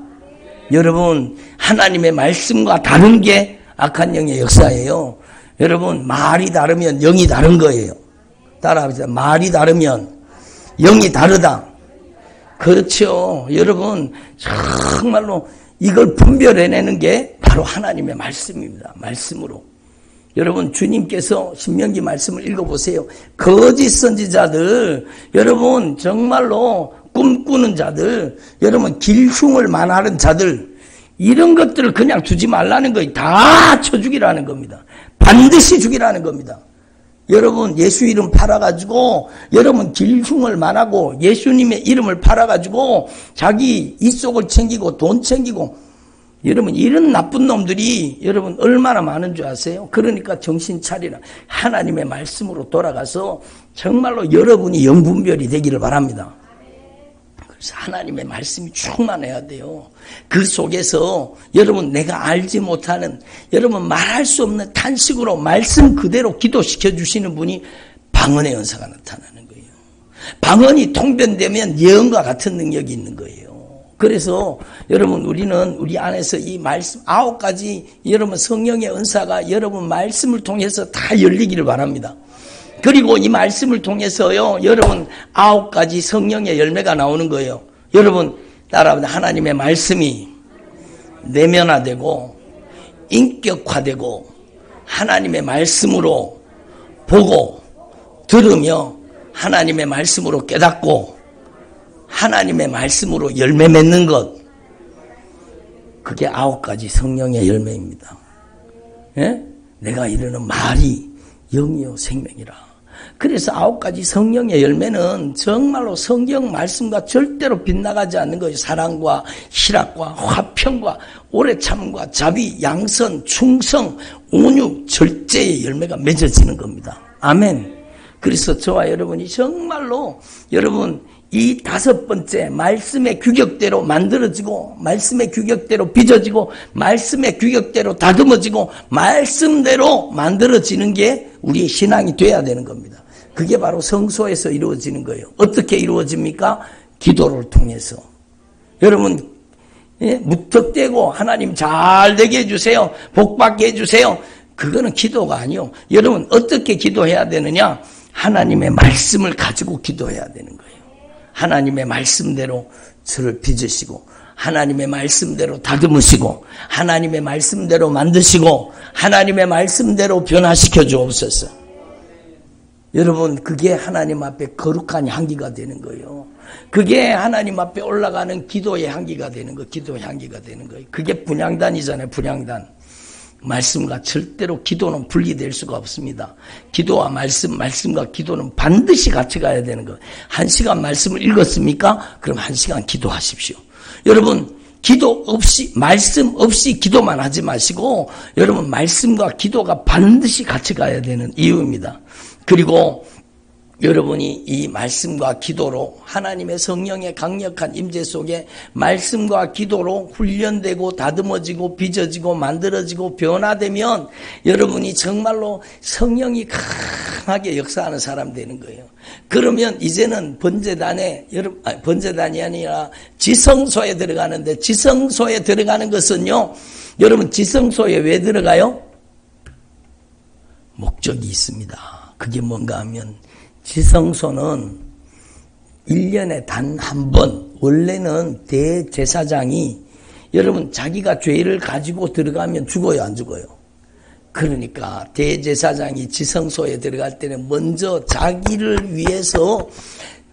여러분 하나님의 말씀과 다른 게 악한 영의 역사예요. 여러분 말이 다르면 영이 다른 거예요. 따라합시다. 말이 다르면 영이 다르다. 그렇죠. 여러분 정말로 이걸 분별해내는 게 바로 하나님의 말씀입니다. 말씀으로. 여러분 주님께서 신명기 말씀을 읽어보세요. 거짓 선지자들, 여러분 정말로 꿈꾸는 자들, 여러분 길흉을 만하는 자들, 이런 것들을 그냥 두지 말라는 거예요. 다 쳐 죽이라는 겁니다. 반드시 죽이라는 겁니다. 여러분 예수 이름 팔아가지고 여러분 길흉을 만하고 예수님의 이름을 팔아가지고 자기 이속을 챙기고 돈 챙기고, 여러분 이런 나쁜 놈들이 여러분 얼마나 많은 줄 아세요? 그러니까 정신 차리라. 하나님의 말씀으로 돌아가서 정말로 여러분이 영분별이 되기를 바랍니다. 그래서 하나님의 말씀이 충만해야 돼요. 그 속에서 여러분 내가 알지 못하는, 여러분 말할 수 없는 탄식으로 말씀 그대로 기도시켜 주시는 분이 방언의 은사가 나타나는 거예요. 방언이 통변되면 예언과 같은 능력이 있는 거예요. 그래서 여러분 우리는 우리 안에서 이 말씀 9가지 여러분 성령의 은사가 여러분 말씀을 통해서 다 열리기를 바랍니다. 그리고 이 말씀을 통해서요 여러분 9가지 성령의 열매가 나오는 거예요. 여러분 따라합니다. 하나님의 말씀이 내면화되고 인격화되고 하나님의 말씀으로 보고 들으며 하나님의 말씀으로 깨닫고 하나님의 말씀으로 열매 맺는 것, 그게 9가지 성령의 열매입니다. 예? 내가 이르는 말이 영이요 생명이라. 그래서 9가지 성령의 열매는 정말로 성경 말씀과 절대로 빗나가지 않는 거예요. 사랑과 희락과 화평과 오래 참음과 자비, 양선, 충성, 온유, 절제의 열매가 맺어지는 겁니다. 아멘. 그래서 저와 여러분이 정말로 여러분 이 5번째 말씀의 규격대로 만들어지고 말씀의 규격대로 빚어지고 말씀의 규격대로 다듬어지고 말씀대로 만들어지는 게 우리의 신앙이 돼야 되는 겁니다. 그게 바로 성소에서 이루어지는 거예요. 어떻게 이루어집니까? 기도를 통해서. 여러분 무턱대고 하나님 잘 되게 해주세요. 복받게 해주세요. 그거는 기도가 아니요. 여러분 어떻게 기도해야 되느냐? 하나님의 말씀을 가지고 기도해야 되는 거예요. 하나님의 말씀대로 저를 빚으시고 하나님의 말씀대로 다듬으시고 하나님의 말씀대로 만드시고 하나님의 말씀대로 변화시켜 주옵소서. 여러분 그게 하나님 앞에 거룩한 향기가 되는 거예요. 그게 하나님 앞에 올라가는 기도의 향기가 되는 거예요. 기도의 향기가 되는 거예요. 그게 분향단이잖아요. 분향단. 말씀과 절대로 기도는 분리될 수가 없습니다. 기도와 말씀과 기도는 반드시 같이 가야 되는 거예요. 1시간 말씀을 읽었습니까? 그럼 1시간 기도하십시오. 여러분 기도 없이 말씀 없이 기도만 하지 마시고 여러분 말씀과 기도가 반드시 같이 가야 되는 이유입니다. 그리고 여러분이 이 말씀과 기도로 하나님의 성령의 강력한 임재 속에 말씀과 기도로 훈련되고 다듬어지고 빚어지고 만들어지고 변화되면 여러분이 정말로 성령이 강하게 역사하는 사람 되는 거예요. 그러면 이제는 번제단이 아니라 지성소에 들어가는데, 지성소에 들어가는 것은요 여러분 지성소에 왜 들어가요? 목적이 있습니다. 그게 뭔가 하면 지성소는 1년에 단 한 번, 원래는 대제사장이 여러분 자기가 죄를 가지고 들어가면 죽어요, 안 죽어요? 그러니까 대제사장이 지성소에 들어갈 때는 먼저 자기를 위해서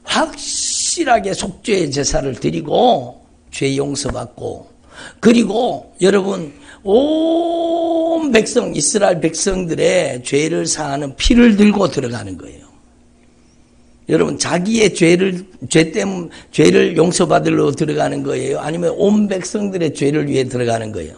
확실하게 속죄의 제사를 드리고 죄 용서받고, 그리고 여러분 온 백성, 이스라엘 백성들의 죄를 사하는 피를 들고 들어가는 거예요. 여러분 자기의 죄를 용서받으러 들어가는 거예요? 아니면 온 백성들의 죄를 위해 들어가는 거예요?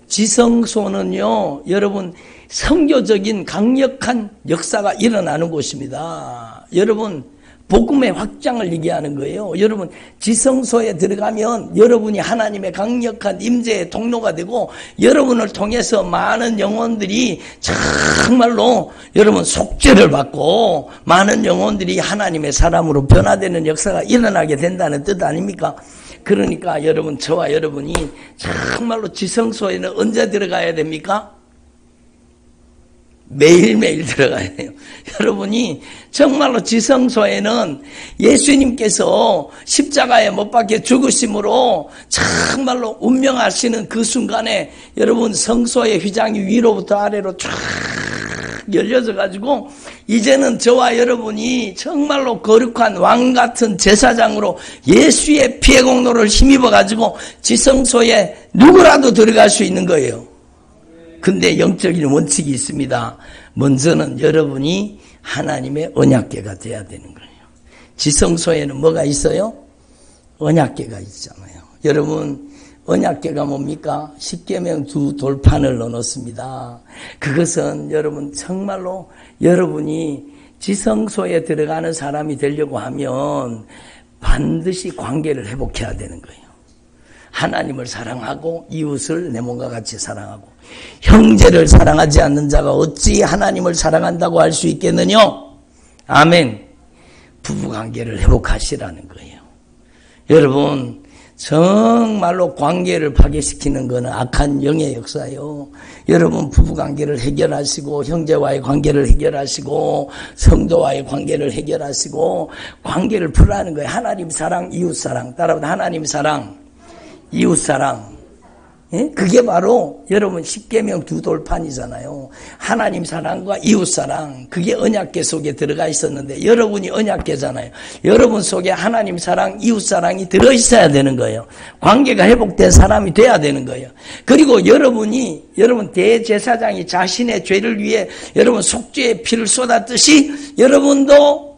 지성소는요 여러분 선교적인 강력한 역사가 일어나는 곳입니다. 여러분 복음의 확장을 얘기하는 거예요. 여러분 지성소에 들어가면 여러분이 하나님의 강력한 임재의 통로가 되고 여러분을 통해서 많은 영혼들이 정말로 여러분 속죄를 받고 많은 영혼들이 하나님의 사람으로 변화되는 역사가 일어나게 된다는 뜻 아닙니까? 그러니까 여러분 저와 여러분이 정말로 지성소에는 언제 들어가야 됩니까? 매일매일 들어가야 돼요. 여러분이 정말로 지성소에는 예수님께서 십자가에 못 박혀 죽으심으로 정말로 운명하시는 그 순간에 여러분 성소의 휘장이 위로부터 아래로 쫙 열려져 가지고 이제는 저와 여러분이 정말로 거룩한 왕 같은 제사장으로 예수의 피의 공로를 힘입어 가지고 지성소에 누구라도 들어갈 수 있는 거예요. 근데 영적인 원칙이 있습니다. 먼저는 여러분이 하나님의 언약궤가 돼야 되는 거예요. 지성소에는 뭐가 있어요? 언약궤가 있잖아요. 여러분 언약궤가 뭡니까? 십계명 2 돌판을 넣어놓습니다. 그것은 여러분 정말로 여러분이 지성소에 들어가는 사람이 되려고 하면 반드시 관계를 회복해야 되는 거예요. 하나님을 사랑하고 이웃을 내 몸과 같이 사랑하고 형제를 사랑하지 않는 자가 어찌 하나님을 사랑한다고 할 수 있겠느냐? 아멘. 부부관계를 회복하시라는 거예요. 여러분 정말로 관계를 파괴시키는 것은 악한 영의 역사예요. 여러분 부부관계를 해결하시고 형제와의 관계를 해결하시고 성도와의 관계를 해결하시고 관계를 풀라는 거예요. 하나님 사랑, 이웃 사랑. 따라서 하나님 사랑, 이웃 사랑. 예? 그게 바로 여러분 십계명 두 돌판이잖아요. 하나님 사랑과 이웃 사랑, 그게 언약궤 속에 들어가 있었는데 여러분이 언약궤잖아요. 여러분 속에 하나님 사랑, 이웃 사랑이 들어있어야 되는 거예요. 관계가 회복된 사람이 돼야 되는 거예요. 그리고 여러분 대제사장이 자신의 죄를 위해 여러분 속죄의 피를 쏟았듯이 여러분도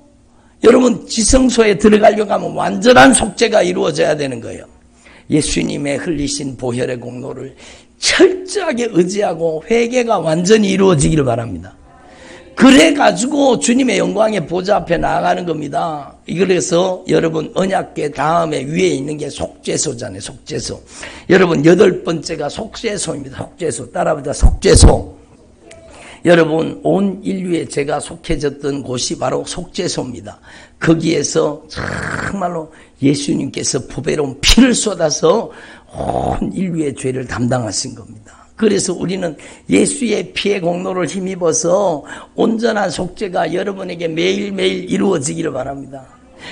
여러분 지성소에 들어가려고 하면 완전한 속죄가 이루어져야 되는 거예요. 예수님의 흘리신 보혈의 공로를 철저하게 의지하고 회개가 완전히 이루어지기를 바랍니다. 그래가지고 주님의 영광의 보좌 앞에 나아가는 겁니다. 그래서 여러분 언약궤 다음에 위에 있는 게 속죄소잖아요. 속죄소. 여러분 8번째가 속죄소입니다. 속죄소. 따라보자. 속죄소. 여러분 온 인류에 제가 속해졌던 곳이 바로 속죄소입니다. 거기에서 정말로 예수님께서 보배로운 피를 쏟아서 온 인류의 죄를 담당하신 겁니다. 그래서 우리는 예수의 피의 공로를 힘입어서 온전한 속죄가 여러분에게 매일매일 이루어지기를 바랍니다.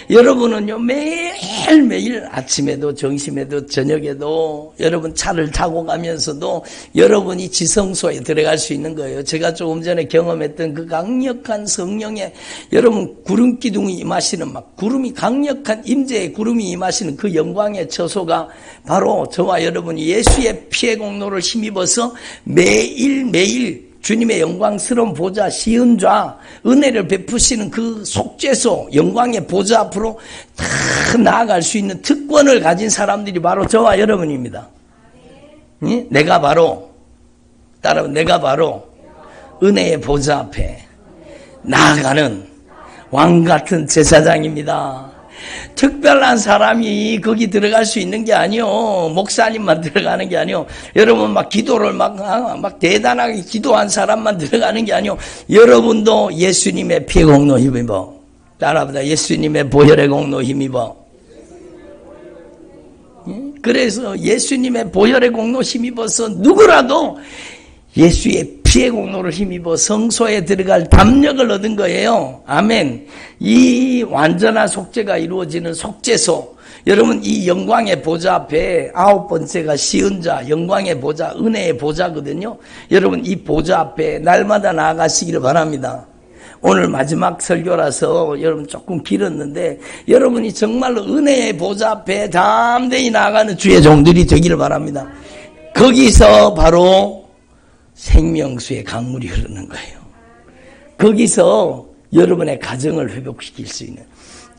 여러분은요 매일매일 아침에도 점심에도 저녁에도 여러분 차를 타고 가면서도 여러분이 지성소에 들어갈 수 있는 거예요. 제가 조금 전에 경험했던 그 강력한 성령의 여러분 구름 기둥이 임하시는 막 구름이 강력한 임재의 구름이 임하시는 그 영광의 처소가 바로 저와 여러분이 예수의 피의 공로를 힘입어서 매일매일 주님의 영광스러운 보좌 시은좌 은혜를 베푸시는 그 속죄소 영광의 보좌 앞으로 다 나아갈 수 있는 특권을 가진 사람들이 바로 저와 여러분입니다. 응? 내가 바로 은혜의 보좌 앞에 나아가는 왕같은 제사장입니다. 특별한 사람이 거기 들어갈 수 있는 게 아니요. 목사님만 들어가는 게 아니요. 여러분 막 기도를 막 대단하게 기도한 사람만 들어가는 게 아니요. 여러분도 예수님의 피의 공로 힘입어. 따라보다 예수님의 보혈의 공로 힘입어. 그래서 예수님의 보혈의 공로 힘입어서 누구라도 예수의 피의 공로를 힘입어 성소에 들어갈 담력을 얻은 거예요. 아멘. 이 완전한 속죄가 이루어지는 속죄소. 여러분 이 영광의 보좌 앞에 9번째가 시은자 영광의 보좌 은혜의 보좌거든요. 여러분 이 보좌 앞에 날마다 나아가시기를 바랍니다. 오늘 마지막 설교라서 여러분 조금 길었는데 여러분이 정말로 은혜의 보좌 앞에 담대히 나아가는 주의 종들이 되기를 바랍니다. 거기서 바로 생명수의 강물이 흐르는 거예요. 거기서 여러분의 가정을 회복시킬 수 있는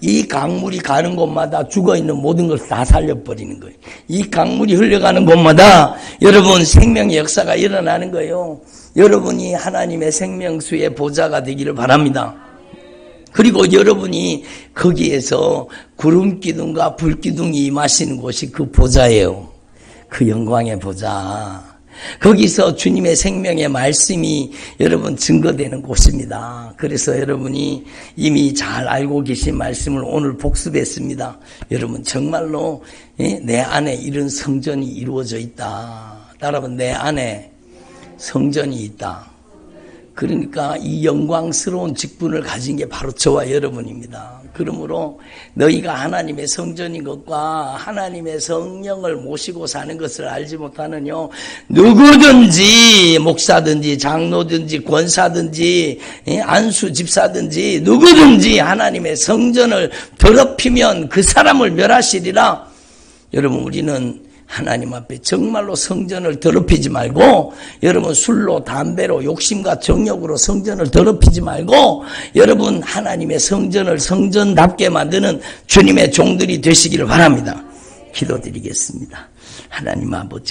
이 강물이 가는 곳마다 죽어있는 모든 걸 다 살려버리는 거예요. 이 강물이 흘러가는 곳마다 여러분 생명의 역사가 일어나는 거예요. 여러분이 하나님의 생명수의 보좌가 되기를 바랍니다. 그리고 여러분이 거기에서 구름기둥과 불기둥이 임하시는 곳이 그 보좌예요. 그 영광의 보좌. 거기서 주님의 생명의 말씀이 여러분 증거되는 곳입니다. 그래서 여러분이 이미 잘 알고 계신 말씀을 오늘 복습했습니다. 여러분 정말로 내 안에 이런 성전이 이루어져 있다. 따라하면 내 안에 성전이 있다. 그러니까 이 영광스러운 직분을 가진 게 바로 저와 여러분입니다. 그러므로 너희가 하나님의 성전인 것과 하나님의 성령을 모시고 사는 것을 알지 못하는요 누구든지 목사든지 장로든지 권사든지 안수 집사든지 누구든지 하나님의 성전을 더럽히면 그 사람을 멸하시리라. 여러분 우리는 하나님 앞에 정말로 성전을 더럽히지 말고 여러분 술로 담배로 욕심과 정욕으로 성전을 더럽히지 말고 여러분 하나님의 성전을 성전답게 만드는 주님의 종들이 되시기를 바랍니다. 기도드리겠습니다. 하나님 아버지